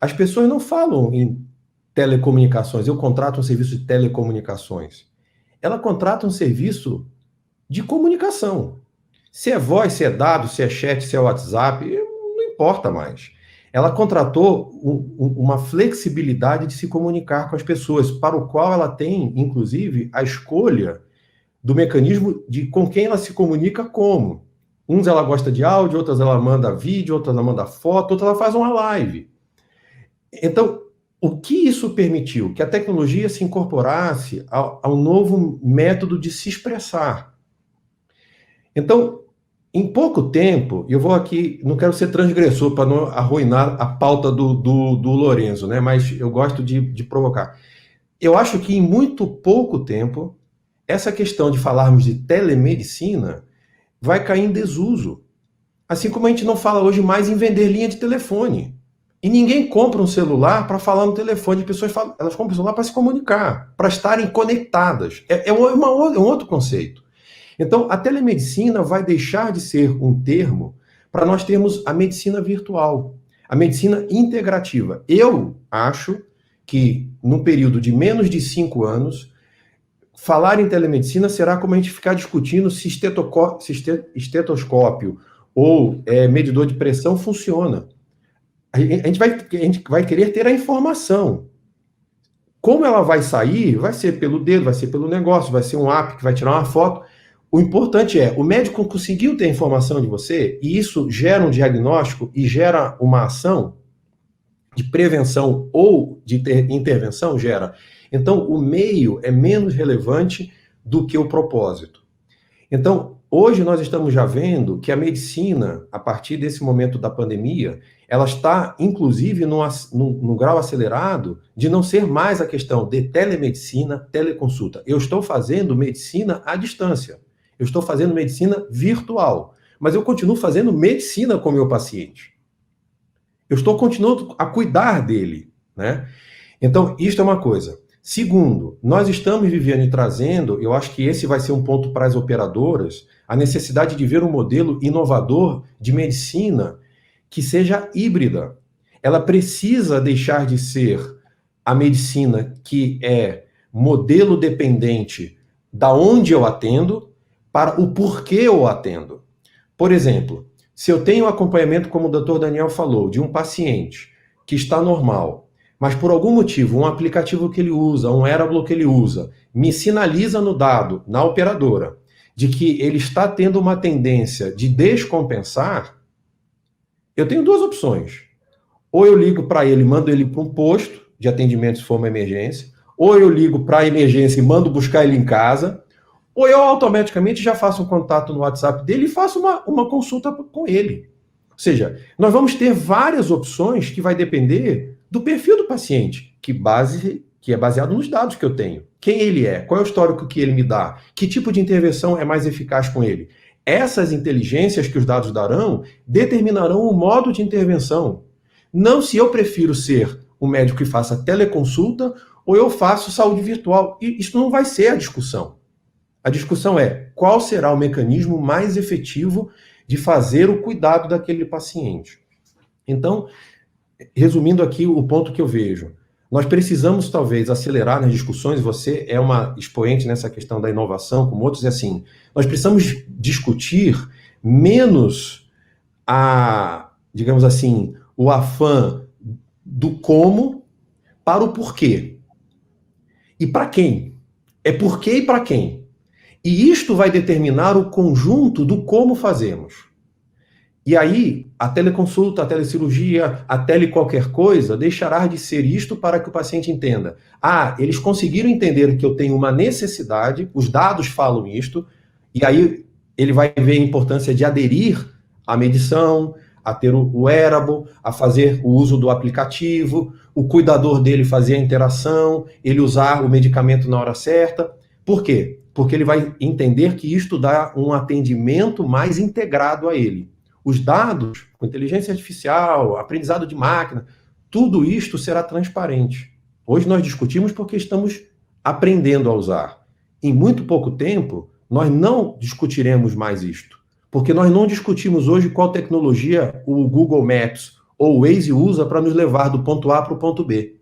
Speaker 4: as pessoas não falam em telecomunicações. Eu contrato um serviço de telecomunicações. Ela contrata um serviço de comunicação. Se é voz, se é dado, se é chat, se é WhatsApp, não importa mais. Ela contratou uma flexibilidade de se comunicar com as pessoas, para o qual ela tem, inclusive, a escolha do mecanismo de com quem ela se comunica como. Uns ela gosta de áudio, outras ela manda vídeo, outras ela manda foto, outras ela faz uma live. Então, o que isso permitiu? Que a tecnologia se incorporasse a um novo método de se expressar. Então, em pouco tempo, eu vou aqui, não quero ser transgressor para não arruinar a pauta do Lorenzo, né? Mas eu gosto de provocar. Eu acho que em muito pouco tempo, essa questão de falarmos de telemedicina vai cair em desuso. Assim como a gente não fala hoje mais em vender linha de telefone. E ninguém compra um celular para falar no telefone. As pessoas falam, elas compram um celular para se comunicar, para estarem conectadas. É um outro conceito. Então, a telemedicina vai deixar de ser um termo para nós termos a medicina virtual, a medicina integrativa. Eu acho que, num período de menos de 5 anos, falar em telemedicina será como a gente ficar discutindo se estetoscópio ou medidor de pressão funciona. A gente vai querer ter a informação. Como ela vai sair, vai ser pelo dedo, vai ser pelo negócio, vai ser um app que vai tirar uma foto. O importante é, o médico conseguiu ter a informação de você, e isso gera um diagnóstico e gera uma ação de prevenção ou de intervenção, gera. Então, o meio é menos relevante do que o propósito. Então, hoje nós estamos já vendo que a medicina, a partir desse momento da pandemia, ela está, inclusive, num grau acelerado de não ser mais a questão de telemedicina, teleconsulta. Eu estou fazendo medicina à distância. Eu estou fazendo medicina virtual. Mas eu continuo fazendo medicina com o meu paciente. Eu estou continuando a cuidar dele, né? Então, isto é uma coisa. Segundo, nós estamos, Viviane, trazendo, eu acho que esse vai ser um ponto para as operadoras, a necessidade de ver um modelo inovador de medicina que seja híbrida. Ela precisa deixar de ser a medicina que é modelo dependente da onde eu atendo para o porquê eu atendo. Por exemplo, se eu tenho acompanhamento, como o Dr. Daniel falou, de um paciente que está normal, mas por algum motivo, um aplicativo que ele usa, um wearable que ele usa, me sinaliza no dado, na operadora, de que ele está tendo uma tendência de descompensar, eu tenho duas opções. Ou eu ligo para ele, mando ele para um posto de atendimento se for uma emergência, ou eu ligo para a emergência e mando buscar ele em casa, ou eu automaticamente já faço um contato no WhatsApp dele e faço uma consulta com ele. Ou seja, nós vamos ter várias opções que vai depender do perfil do paciente, que é baseado nos dados que eu tenho. Quem ele é, qual é o histórico que ele me dá, que tipo de intervenção é mais eficaz com ele. Essas inteligências que os dados darão determinarão o modo de intervenção. Não se eu prefiro ser um médico que faça teleconsulta ou eu faço saúde virtual. E isso não vai ser a discussão. A discussão é qual será o mecanismo mais efetivo de fazer o cuidado daquele paciente. Então, resumindo aqui o ponto que eu vejo, nós precisamos talvez acelerar nas discussões, você é uma expoente nessa questão da inovação, como outros, é assim, nós precisamos discutir menos digamos assim, o afã do como para o porquê. E para quem? É porquê e para quem? E isto vai determinar o conjunto do como fazemos. E aí, a teleconsulta, a telecirurgia, a tele qualquer coisa deixará de ser isto para que o paciente entenda. Ah, eles conseguiram entender que eu tenho uma necessidade, os dados falam isto, e aí ele vai ver a importância de aderir à medição, a ter o wearable, a fazer o uso do aplicativo, o cuidador dele fazer a interação, ele usar o medicamento na hora certa. Por quê? Porque ele vai entender que isto dá um atendimento mais integrado a ele. Os dados, com inteligência artificial, aprendizado de máquina, tudo isto será transparente. Hoje nós discutimos porque estamos aprendendo a usar. Em muito pouco tempo, nós não discutiremos mais isto. Porque nós não discutimos hoje qual tecnologia o Google Maps ou o Waze usa para nos levar do ponto A para o ponto B.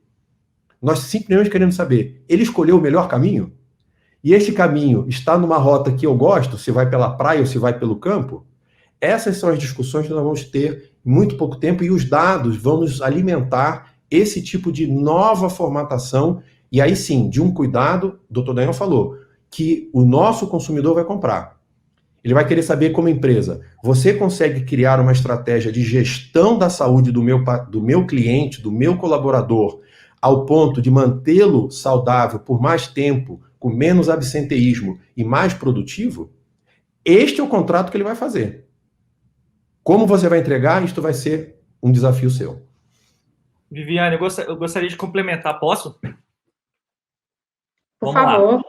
Speaker 4: Nós simplesmente queremos saber, ele escolheu o melhor caminho? E esse caminho está numa rota que eu gosto, se vai pela praia ou se vai pelo campo? Essas são as discussões que nós vamos ter em muito pouco tempo e os dados vão nos alimentar esse tipo de nova formatação e aí sim, de um cuidado, o Dr. Daniel falou, que o nosso consumidor vai comprar. Ele vai querer saber como empresa, você consegue criar uma estratégia de gestão da saúde do meu cliente, do meu colaborador, ao ponto de mantê-lo saudável por mais tempo, com menos absenteísmo e mais produtivo? Este é o contrato que ele vai fazer. Como você vai entregar, isto vai ser um desafio seu.
Speaker 3: Viviane, eu gostaria de complementar, posso?
Speaker 2: Por favor.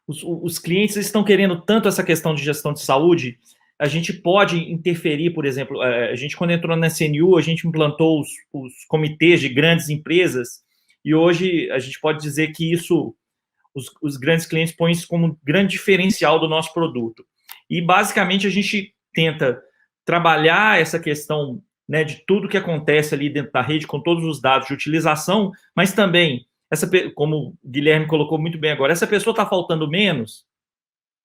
Speaker 3: Os clientes estão querendo tanto essa questão de gestão de saúde, a gente pode interferir, por exemplo, a gente quando entrou na CNU, a gente implantou os comitês de grandes empresas, e hoje a gente pode dizer que isso, os grandes clientes põem isso como um grande diferencial do nosso produto. E basicamente a gente tenta trabalhar essa questão, né, de tudo que acontece ali dentro da rede, com todos os dados de utilização, mas também, como o Guilherme colocou muito bem agora, essa pessoa está faltando menos,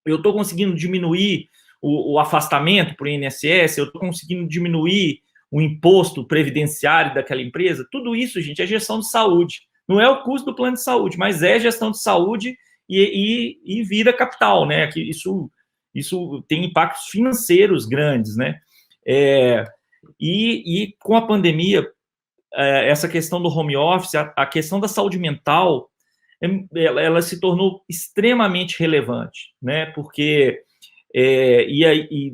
Speaker 3: eu estou conseguindo diminuir o afastamento para o INSS, eu estou conseguindo diminuir o imposto previdenciário daquela empresa, tudo isso, gente, é gestão de saúde. Não é o custo do plano de saúde, mas é gestão de saúde e vira capital, né? Isso tem impactos financeiros grandes, né? E com a pandemia, essa questão do home office, a questão da saúde mental, ela se tornou extremamente relevante, né? Porque,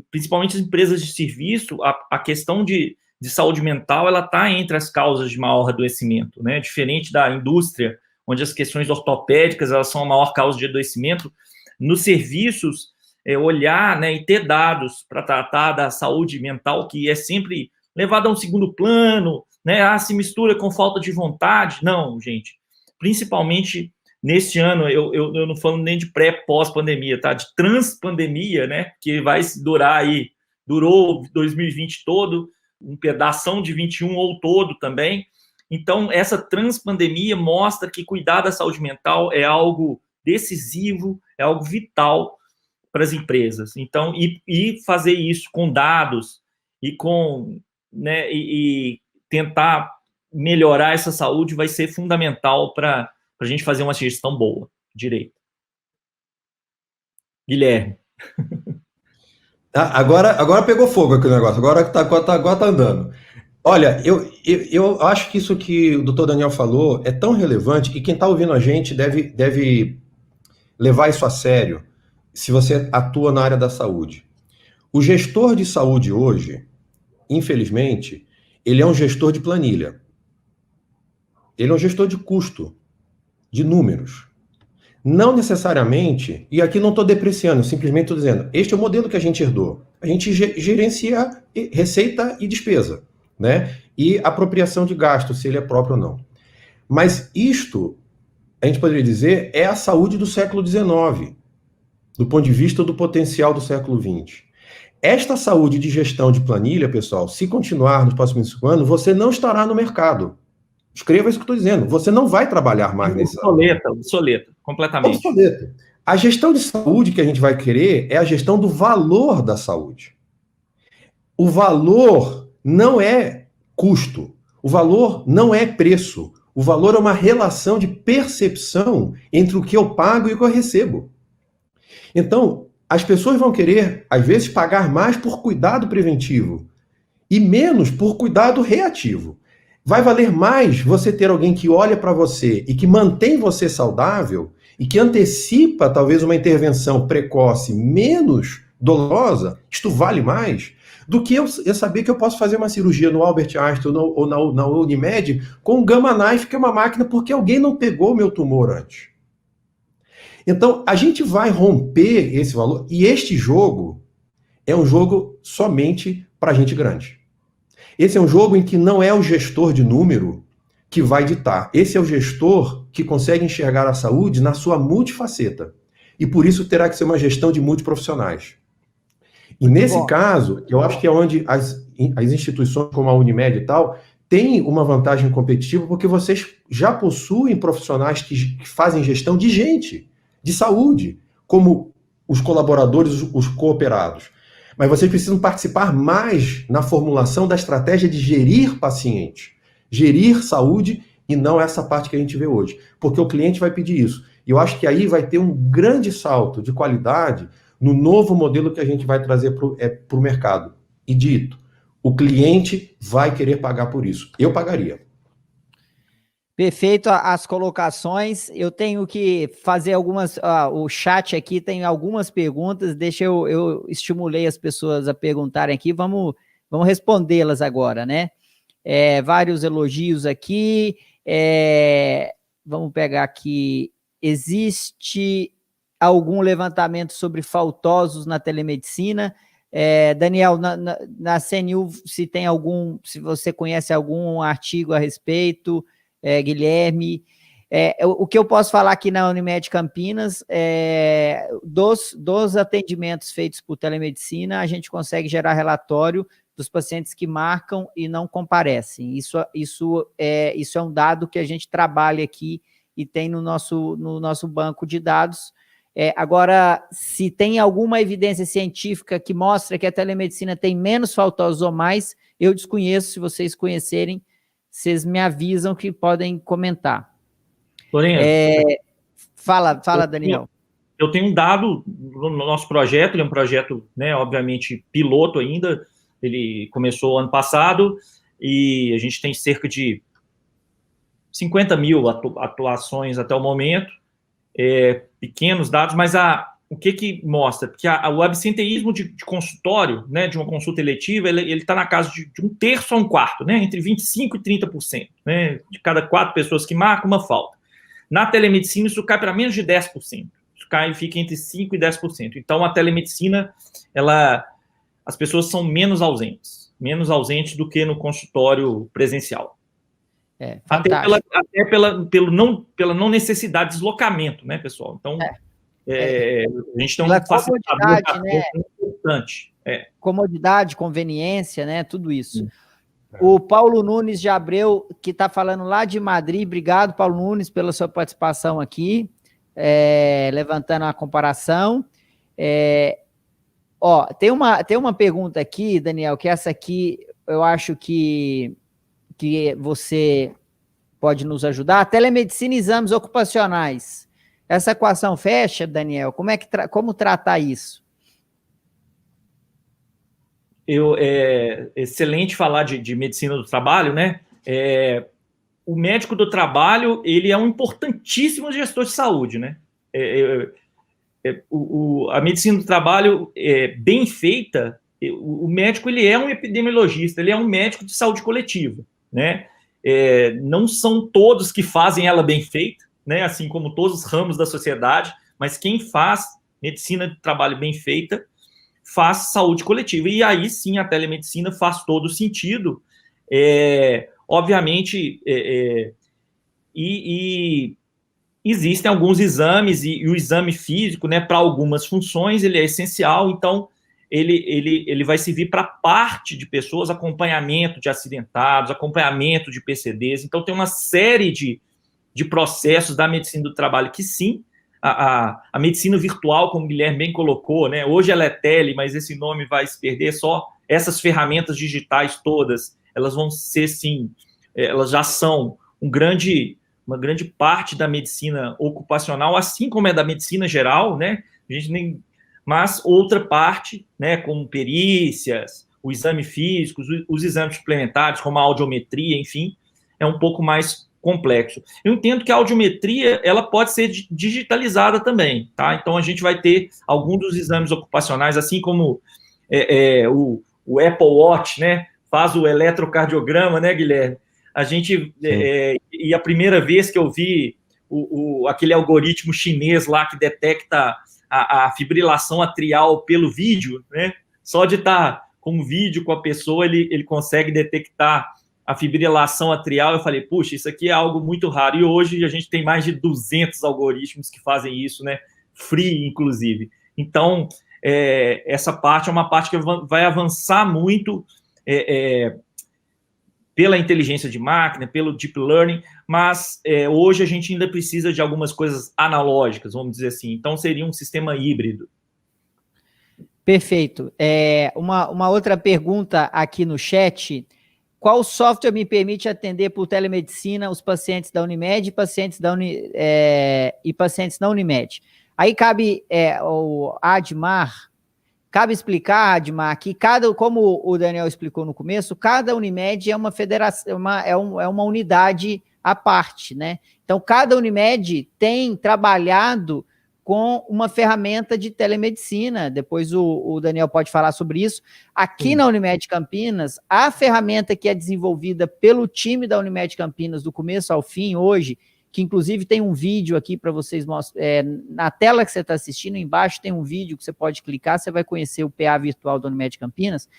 Speaker 3: principalmente as empresas de serviço, a questão de saúde mental, ela está entre as causas de maior adoecimento, né? Diferente da indústria, onde as questões ortopédicas, elas são a maior causa de adoecimento, nos serviços, olhar, né, e ter dados para tratar da saúde mental, que é sempre levado a um segundo plano, né? Se mistura com falta de vontade. Não, gente. Principalmente neste ano, eu não falo nem de pré-pós-pandemia, tá? De transpandemia, né? Que vai durar aí, durou 2020 todo, um pedação de 21 ou todo também. Então, essa transpandemia mostra que cuidar da saúde mental é algo decisivo, é algo vital para as empresas. Então, e fazer isso com dados e com, né, e tentar melhorar essa saúde vai ser fundamental para a gente fazer uma gestão boa, direito. Guilherme.
Speaker 4: Agora pegou fogo aqui o negócio, agora tá andando. Olha, eu acho que isso que o doutor Daniel falou é tão relevante e quem está ouvindo a gente deve levar isso a sério se você atua na área da saúde. O gestor de saúde hoje, infelizmente, ele é um gestor de planilha. Ele é um gestor de custo, de números. Não necessariamente, e aqui não estou depreciando, simplesmente estou dizendo, este é o modelo que a gente herdou. A gente gerencia receita e despesa, né? E apropriação de gasto, se ele é próprio ou não. Mas isto, a gente poderia dizer, é a saúde do século XIX, do ponto de vista do potencial do século XX. Esta saúde de gestão de planilha, pessoal, se continuar nos próximos 5 anos, você não estará no mercado. Escreva isso que eu estou dizendo. Você não vai trabalhar mais nesse...
Speaker 3: Obsoleta, completamente.
Speaker 4: Obsoleta. A gestão de saúde que a gente vai querer é a gestão do valor da saúde. O valor não é custo. O valor não é preço. O valor é uma relação de percepção entre o que eu pago e o que eu recebo. Então, as pessoas vão querer, às vezes, pagar mais por cuidado preventivo e menos por cuidado reativo. Vai valer mais você ter alguém que olha para você e que mantém você saudável e que antecipa, talvez, uma intervenção precoce menos dolorosa, isto vale mais, do que eu saber que eu posso fazer uma cirurgia no Albert Einstein ou na Unimed com um Gamma Knife, que é uma máquina, porque alguém não pegou meu tumor antes. Então, a gente vai romper esse valor, e este jogo é um jogo somente para gente grande. Esse é um jogo em que não é o gestor de número que vai ditar. Esse é o gestor que consegue enxergar a saúde na sua multifaceta. E por isso terá que ser uma gestão de multiprofissionais. E nesse caso, eu acho que é onde as instituições como a Unimed e tal têm uma vantagem competitiva, porque vocês já possuem profissionais que fazem gestão de gente, de saúde, como os colaboradores, os cooperados. Mas vocês precisam participar mais na formulação da estratégia de gerir paciente, gerir saúde, e não essa parte que a gente vê hoje. Porque o cliente vai pedir isso. E eu acho que aí vai ter um grande salto de qualidade no novo modelo que a gente vai trazer para o mercado. E dito, o cliente vai querer pagar por isso. Eu pagaria.
Speaker 1: Perfeito as colocações. Eu tenho que fazer algumas... o chat aqui tem algumas perguntas. Deixa eu estimulei as pessoas a perguntarem aqui. Vamos respondê-las agora, né? Vários elogios aqui. Vamos pegar aqui. Existe algum levantamento sobre faltosos na telemedicina? Daniel, na CNU, se você conhece algum artigo a respeito... Guilherme, o que eu posso falar aqui na Unimed Campinas, dos atendimentos feitos por telemedicina, a gente consegue gerar relatório dos pacientes que marcam e não comparecem. Isso é um dado que a gente trabalha aqui e tem no nosso banco de dados. Agora, se tem alguma evidência científica que mostra que a telemedicina tem menos faltosos ou mais, eu desconheço. Se vocês conhecerem, vocês me avisam que podem comentar.
Speaker 3: Lourenço,
Speaker 1: fala, Daniel.
Speaker 3: Eu tenho um dado no nosso projeto, ele é um projeto, né, obviamente, piloto ainda, ele começou ano passado, e a gente tem cerca de 50 mil atuações até o momento, pequenos dados, mas o que mostra? Porque o absenteísmo de consultório, né, de uma consulta eletiva, ele está na casa de 1/3 a 1/4, né, entre 25% e 30%. Né, de cada 4 pessoas que marcam, uma falta. Na telemedicina, isso cai para menos de 10%. Isso fica entre 5% e 10%. Então, a telemedicina, as pessoas são menos ausentes do que no consultório presencial. Até pela não necessidade de deslocamento, né, pessoal? Então... a gente tem um
Speaker 1: facilitador, né?
Speaker 3: importante.
Speaker 1: Comodidade, conveniência, né? Tudo isso. O Paulo Nunes de Abreu, que está falando lá de Madrid, obrigado, Paulo Nunes, pela sua participação aqui, levantando a comparação. Tem uma pergunta aqui, Daniel, que essa aqui eu acho que você pode nos ajudar. Telemedicina e exames ocupacionais. Essa equação fecha, Daniel? Como tratar isso?
Speaker 3: Excelente falar de medicina do trabalho, né? O médico do trabalho, ele é um importantíssimo gestor de saúde, né? A medicina do trabalho bem feita, o médico, ele é um epidemiologista, ele é um médico de saúde coletiva, né? Não são todos que fazem ela bem feita, né, assim como todos os ramos da sociedade, mas quem faz medicina de trabalho bem feita, faz saúde coletiva. E aí sim a telemedicina faz todo sentido. Obviamente, e existem alguns exames, e o exame físico, né, para algumas funções, ele é essencial, então ele vai servir para parte de pessoas, acompanhamento de acidentados, acompanhamento de PCDs, então tem uma série de processos da medicina do trabalho que sim, a medicina virtual, como o Guilherme bem colocou, né, hoje ela é tele, mas esse nome vai se perder, só essas ferramentas digitais todas, elas vão ser sim, elas já são uma grande parte da medicina ocupacional, assim como é da medicina geral, né, mas outra parte, né, como perícias, o exame físico, os exames suplementares, como a audiometria, enfim, é um pouco mais complexo. Eu entendo que a audiometria, ela pode ser digitalizada também, tá? Então, a gente vai ter alguns dos exames ocupacionais, assim como o Apple Watch, né, faz o eletrocardiograma, né, Guilherme? A gente, e a primeira vez que eu vi aquele algoritmo chinês lá que detecta a fibrilação atrial pelo vídeo, né, só de estar com o vídeo com a pessoa, ele consegue detectar a fibrilação atrial. Eu falei, puxa, isso aqui é algo muito raro. E hoje a gente tem mais de 200 algoritmos que fazem isso, né? Free, inclusive. Então, essa parte é uma parte que vai avançar muito pela inteligência de máquina, pelo deep learning, mas hoje a gente ainda precisa de algumas coisas analógicas, vamos dizer assim. Então, seria um sistema híbrido.
Speaker 1: Perfeito. Uma outra pergunta aqui no chat: qual software me permite atender por telemedicina os pacientes da Unimed e pacientes da Unimed? Aí cabe o Admar, cabe explicar, Admar, que como o Daniel explicou no começo, cada Unimed é uma federação, é uma unidade à parte, né? Então, cada Unimed tem trabalhado com uma ferramenta de telemedicina. Depois o Daniel pode falar sobre isso. Aqui na Unimed Campinas, a ferramenta que é desenvolvida pelo time da Unimed Campinas, do começo ao fim, hoje, que inclusive tem um vídeo aqui para vocês mostrar, na tela que você está assistindo, embaixo tem um vídeo que você pode clicar, você vai conhecer o PA virtual da Unimed Campinas.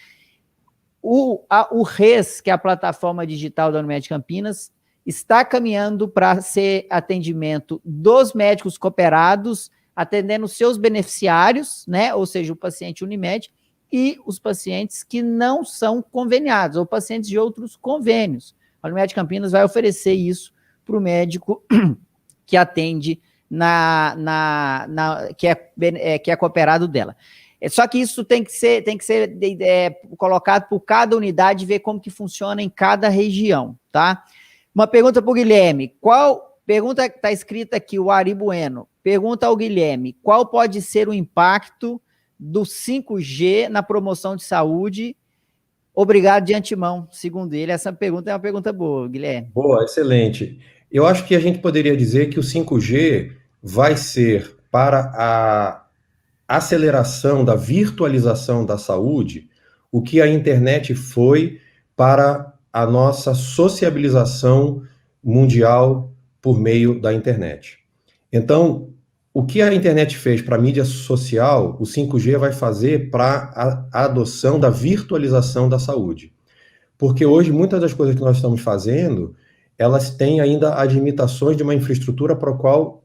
Speaker 1: O RES, que é a plataforma digital da Unimed Campinas, está caminhando para ser atendimento dos médicos cooperados, atendendo seus beneficiários, né? Ou seja, o paciente Unimed e os pacientes que não são conveniados, ou pacientes de outros convênios. A Unimed Campinas vai oferecer isso para o médico que atende que é cooperado dela. Só que isso tem que ser colocado por cada unidade e ver como que funciona em cada região, tá? Uma pergunta para o Guilherme. Pergunta que está escrita aqui, o Ari Bueno. Pergunta ao Guilherme: qual pode ser o impacto do 5G na promoção de saúde? Obrigado de antemão. Segundo ele, essa pergunta é uma pergunta boa, Guilherme.
Speaker 4: Boa, excelente. Eu acho que a gente poderia dizer que o 5G vai ser para a aceleração da virtualização da saúde o que a internet foi para a nossa sociabilização mundial por meio da internet. Então, o que a internet fez para a mídia social, o 5G vai fazer para a adoção da virtualização da saúde. Porque hoje, muitas das coisas que nós estamos fazendo, elas têm ainda as limitações de uma infraestrutura para a qual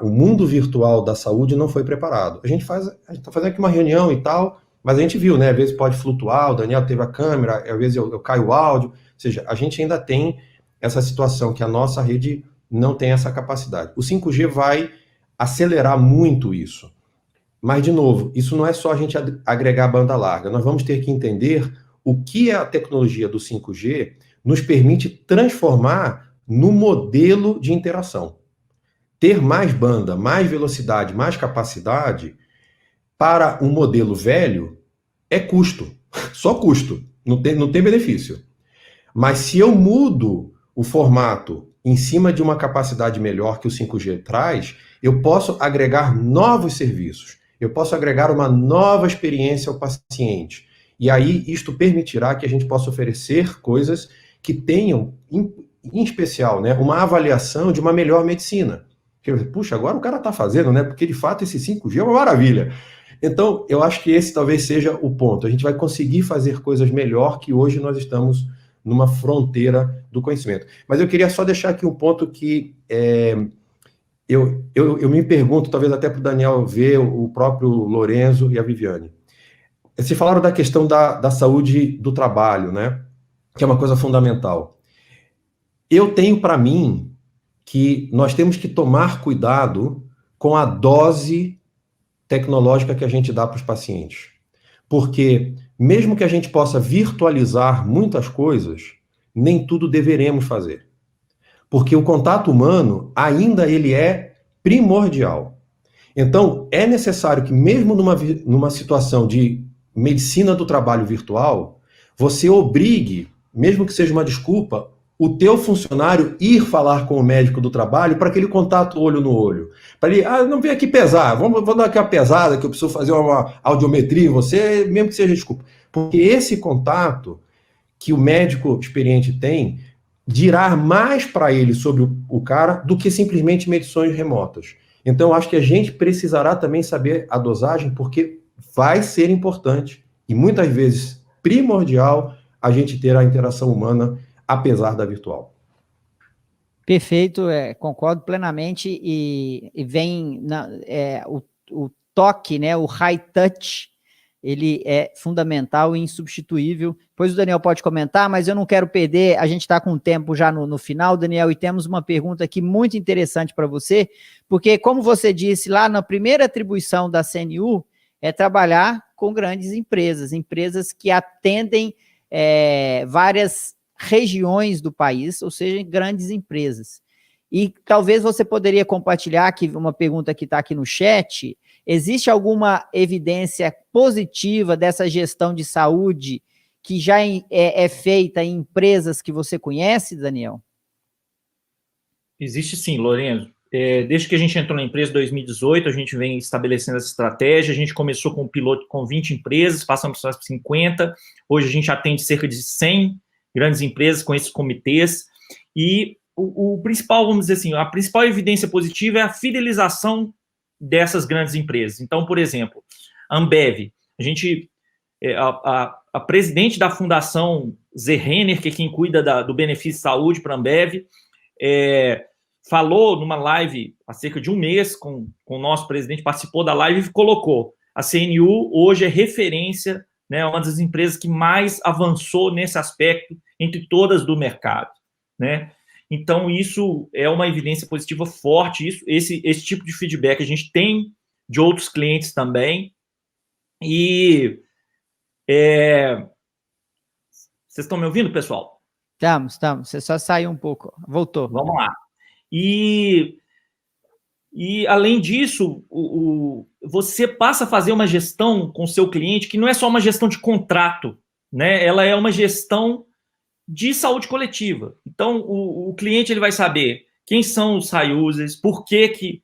Speaker 4: o mundo virtual da saúde não foi preparado. A gente está fazendo aqui uma reunião e tal, mas a gente viu, né? Às vezes pode flutuar, o Daniel teve a câmera, às vezes eu caio o áudio. Ou seja, a gente ainda tem essa situação que a nossa rede não tem essa capacidade. O 5G vai acelerar muito isso. Mas, de novo, isso não é só a gente agregar banda larga. Nós vamos ter que entender o que a tecnologia do 5G nos permite transformar no modelo de interação. Ter mais banda, mais velocidade, mais capacidade para um modelo velho é custo. Só custo. Não tem benefício. Mas se eu mudo o formato em cima de uma capacidade melhor que o 5G traz, eu posso agregar novos serviços. Eu posso agregar uma nova experiência ao paciente. E aí, isto permitirá que a gente possa oferecer coisas que tenham, em especial, né, uma avaliação de uma melhor medicina. Puxa, agora o cara está fazendo, né? Porque, de fato, esse 5G é uma maravilha. Então, eu acho que esse talvez seja o ponto. A gente vai conseguir fazer coisas melhor que hoje nós estamos numa fronteira do conhecimento. Mas eu queria só deixar aqui um ponto que eu me pergunto, talvez até para o Daniel ver, o próprio Lorenzo e a Viviane. Vocês falaram da questão da saúde do trabalho, né? Que é uma coisa fundamental. Eu tenho para mim que nós temos que tomar cuidado com a dose tecnológica que a gente dá para os pacientes. Porque, mesmo que a gente possa virtualizar muitas coisas, nem tudo deveremos fazer. Porque o contato humano, ainda ele é primordial. Então, é necessário que, mesmo numa situação de medicina do trabalho virtual, você obrigue, mesmo que seja uma desculpa, o teu funcionário ir falar com o médico do trabalho para aquele contato olho no olho. Para ele, não vem aqui pesar, vou dar aqui uma pesada que eu preciso fazer uma audiometria em você, mesmo que seja desculpa. Porque esse contato que o médico experiente tem dirá mais para ele sobre o cara do que simplesmente medições remotas. Então, acho que a gente precisará também saber a dosagem, porque vai ser importante e muitas vezes primordial a gente ter a interação humana, apesar da virtual.
Speaker 1: Perfeito, concordo plenamente, e vem o toque, né, o high touch, ele é fundamental e insubstituível. Depois o Daniel pode comentar, mas eu não quero perder, a gente está com o tempo já no final, Daniel, e temos uma pergunta aqui muito interessante para você, porque, como você disse, lá na primeira atribuição da CNU, é trabalhar com grandes empresas que atendem várias regiões do país, ou seja, grandes empresas. E talvez você poderia compartilhar aqui uma pergunta que está aqui no chat: existe alguma evidência positiva dessa gestão de saúde que já é feita em empresas que você conhece, Daniel?
Speaker 3: Existe sim, Lorenzo. Desde que a gente entrou na empresa em 2018, a gente vem estabelecendo essa estratégia. A gente começou com um piloto com 20 empresas, passamos para 50. Hoje a gente atende cerca de 100 grandes empresas com esses comitês. E o principal, vamos dizer assim, a principal evidência positiva é a fidelização dessas grandes empresas. Então, por exemplo, a Ambev, a presidente da Fundação Zé Renner, que é quem cuida do benefício de saúde para a Ambev, falou numa live há cerca de um mês com o nosso presidente, participou da live e colocou: a CNU hoje é referência, né, uma das empresas que mais avançou nesse aspecto entre todas do mercado, né? Então, isso é uma evidência positiva forte, esse tipo de feedback a gente tem de outros clientes também. E vocês estão me ouvindo, pessoal?
Speaker 1: Estamos. Você só saiu um pouco. Voltou.
Speaker 3: Vamos lá. E além disso, você passa a fazer uma gestão com o seu cliente que não é só uma gestão de contrato, né? Ela é uma gestão de saúde coletiva. Então, o cliente ele vai saber quem são os high users, por que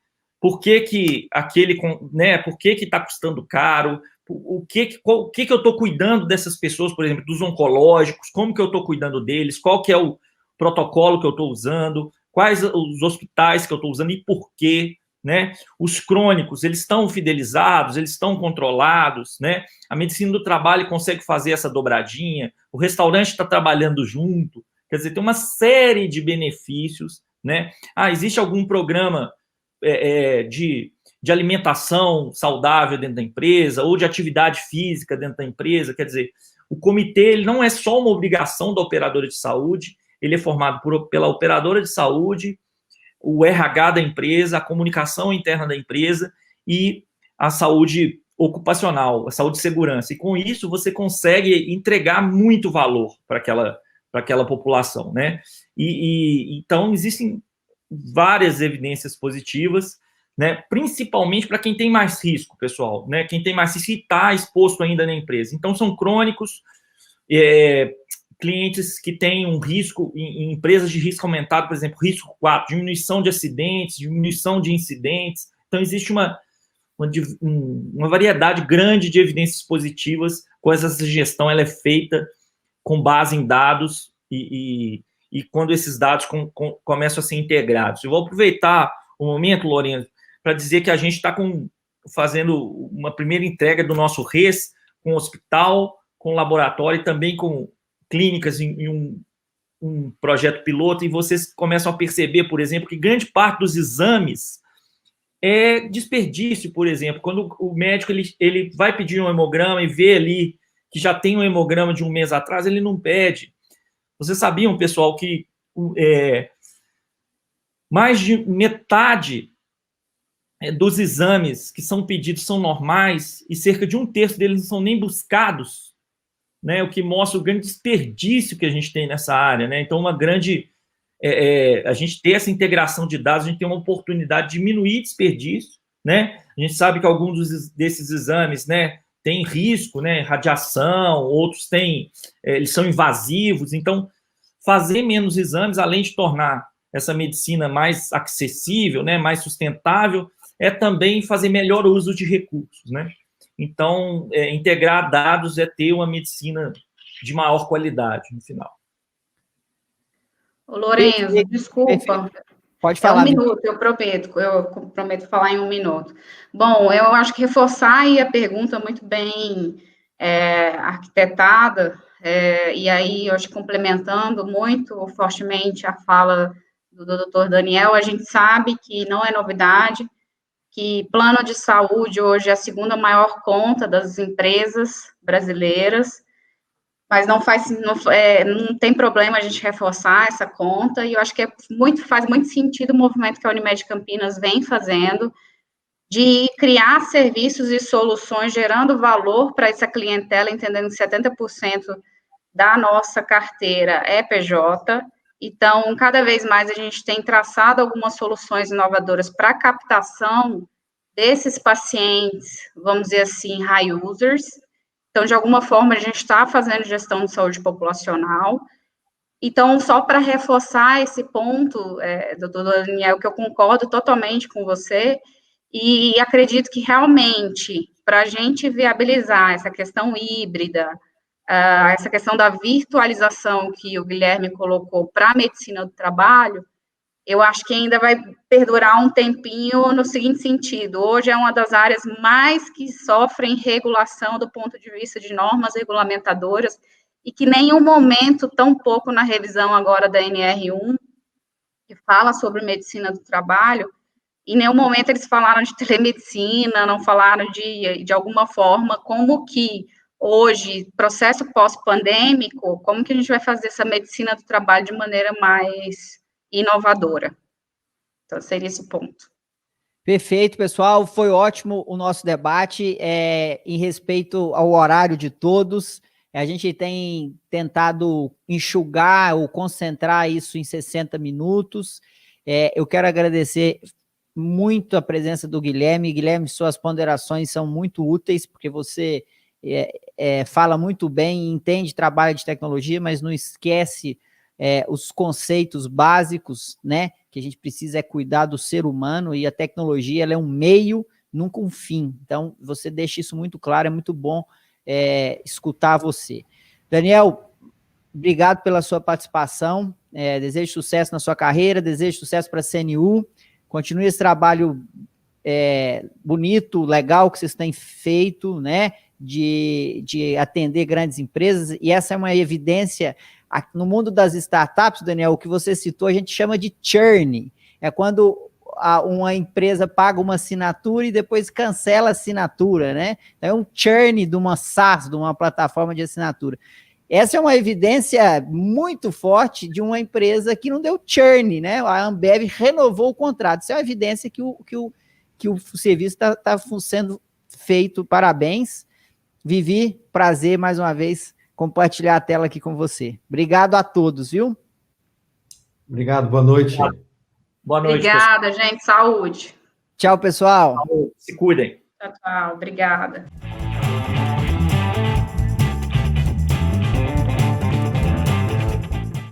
Speaker 3: aquele, né? Por que está custando caro, o que eu estou cuidando dessas pessoas, por exemplo, dos oncológicos, como que eu estou cuidando deles, qual que é o protocolo que eu estou usando, quais os hospitais que eu estou usando e por quê, né? Os crônicos, eles estão fidelizados, eles estão controlados, né? A medicina do trabalho consegue fazer essa dobradinha, o restaurante está trabalhando junto, quer dizer, tem uma série de benefícios, né? Existe algum programa de alimentação saudável dentro da empresa, ou de atividade física dentro da empresa, quer dizer, o comitê ele não é só uma obrigação da operadora de saúde, ele é formado pela operadora de saúde, o RH da empresa, a comunicação interna da empresa e a saúde ocupacional, a saúde e segurança. E com isso você consegue entregar muito valor para aquela população, né? Então existem várias evidências positivas, né? Principalmente para quem tem mais risco, pessoal, né? Quem tem mais risco e está exposto ainda na empresa. Então são crônicos, clientes que têm um risco, em empresas de risco aumentado, por exemplo, risco 4, diminuição de acidentes, diminuição de incidentes. Então, existe uma variedade grande de evidências positivas, com essa gestão ela é feita com base em dados e quando esses dados começam a ser integrados. Eu vou aproveitar o momento, Lorenzo, para dizer que a gente está fazendo uma primeira entrega do nosso RES com o hospital, com o laboratório e também com clínicas em um projeto piloto, e vocês começam a perceber, por exemplo, que grande parte dos exames é desperdício, por exemplo. Quando o médico ele vai pedir um hemograma e vê ali que já tem um hemograma de um mês atrás, ele não pede. Vocês sabiam, pessoal, que mais de metade dos exames que são pedidos são normais e cerca de 1/3 deles não são nem buscados, né, o que mostra o grande desperdício que a gente tem nessa área, né? Então, a gente ter essa integração de dados, a gente tem uma oportunidade de diminuir desperdício, né? A gente sabe que alguns desses exames, né, têm risco, né, radiação, outros têm, eles são invasivos, então fazer menos exames, além de tornar essa medicina mais acessível, né, mais sustentável, é também fazer melhor uso de recursos, né? Então, integrar dados é ter uma medicina de maior qualidade no final.
Speaker 2: Ô, Lorenzo, desculpa.
Speaker 1: Perfeito. Pode falar.
Speaker 2: Um minuto, eu prometo falar em um minuto. Bom, eu acho que reforçar aí a pergunta muito bem arquitetada, e aí, eu acho, complementando muito fortemente a fala do Dr. Daniel, a gente sabe que não é novidade, que plano de saúde hoje é a segunda maior conta das empresas brasileiras, mas não tem problema a gente reforçar essa conta, e eu acho que faz muito sentido o movimento que a Unimed Campinas vem fazendo, de criar serviços e soluções gerando valor para essa clientela, entendendo que 70% da nossa carteira é PJ, então, cada vez mais a gente tem traçado algumas soluções inovadoras para a captação desses pacientes, vamos dizer assim, high users. Então, de alguma forma, a gente está fazendo gestão de saúde populacional. Então, só para reforçar esse ponto, doutor Daniel, que eu concordo totalmente com você, e acredito que realmente, para a gente viabilizar essa questão híbrida, essa questão da virtualização que o Guilherme colocou para a medicina do trabalho, eu acho que ainda vai perdurar um tempinho no seguinte sentido: hoje é uma das áreas mais que sofrem regulação do ponto de vista de normas regulamentadoras, e que nenhum momento, tão pouco na revisão agora da NR1, que fala sobre medicina do trabalho, em nenhum momento eles falaram de telemedicina, não falaram de alguma forma como que hoje, processo pós-pandêmico, como que a gente vai fazer essa medicina do trabalho de maneira mais inovadora. Então, seria esse ponto.
Speaker 1: Perfeito, pessoal. Foi ótimo o nosso debate em respeito ao horário de todos. A gente tem tentado enxugar ou concentrar isso em 60 minutos. Eu quero agradecer muito a presença do Guilherme. Guilherme, suas ponderações são muito úteis, porque você fala muito bem, entende trabalho de tecnologia, mas não esquece os conceitos básicos, né? Que a gente precisa cuidar do ser humano, e a tecnologia ela é um meio, nunca um fim. Então, você deixa isso muito claro, é muito bom escutar você. Daniel, obrigado pela sua participação, desejo sucesso na sua carreira, desejo sucesso para a CNU, continue esse trabalho bonito, legal que vocês têm feito, né? De atender grandes empresas, e essa é uma evidência. No mundo das startups, Daniel, o que você citou, a gente chama de churn. É quando uma empresa paga uma assinatura e depois cancela a assinatura, né? É um churn de uma SaaS, de uma plataforma de assinatura. Essa é uma evidência muito forte de uma empresa que não deu churn, né? A Ambev renovou o contrato. Isso é uma evidência que o serviço está sendo feito. Parabéns. Vivi, prazer mais uma vez compartilhar a tela aqui com você. Obrigado a todos, viu?
Speaker 4: Obrigado, boa noite.
Speaker 3: Boa noite,
Speaker 2: obrigada,
Speaker 3: pessoal.
Speaker 2: gente. Saúde.
Speaker 1: Tchau, pessoal.
Speaker 3: Se cuidem.
Speaker 2: Tchau, tchau. Obrigada.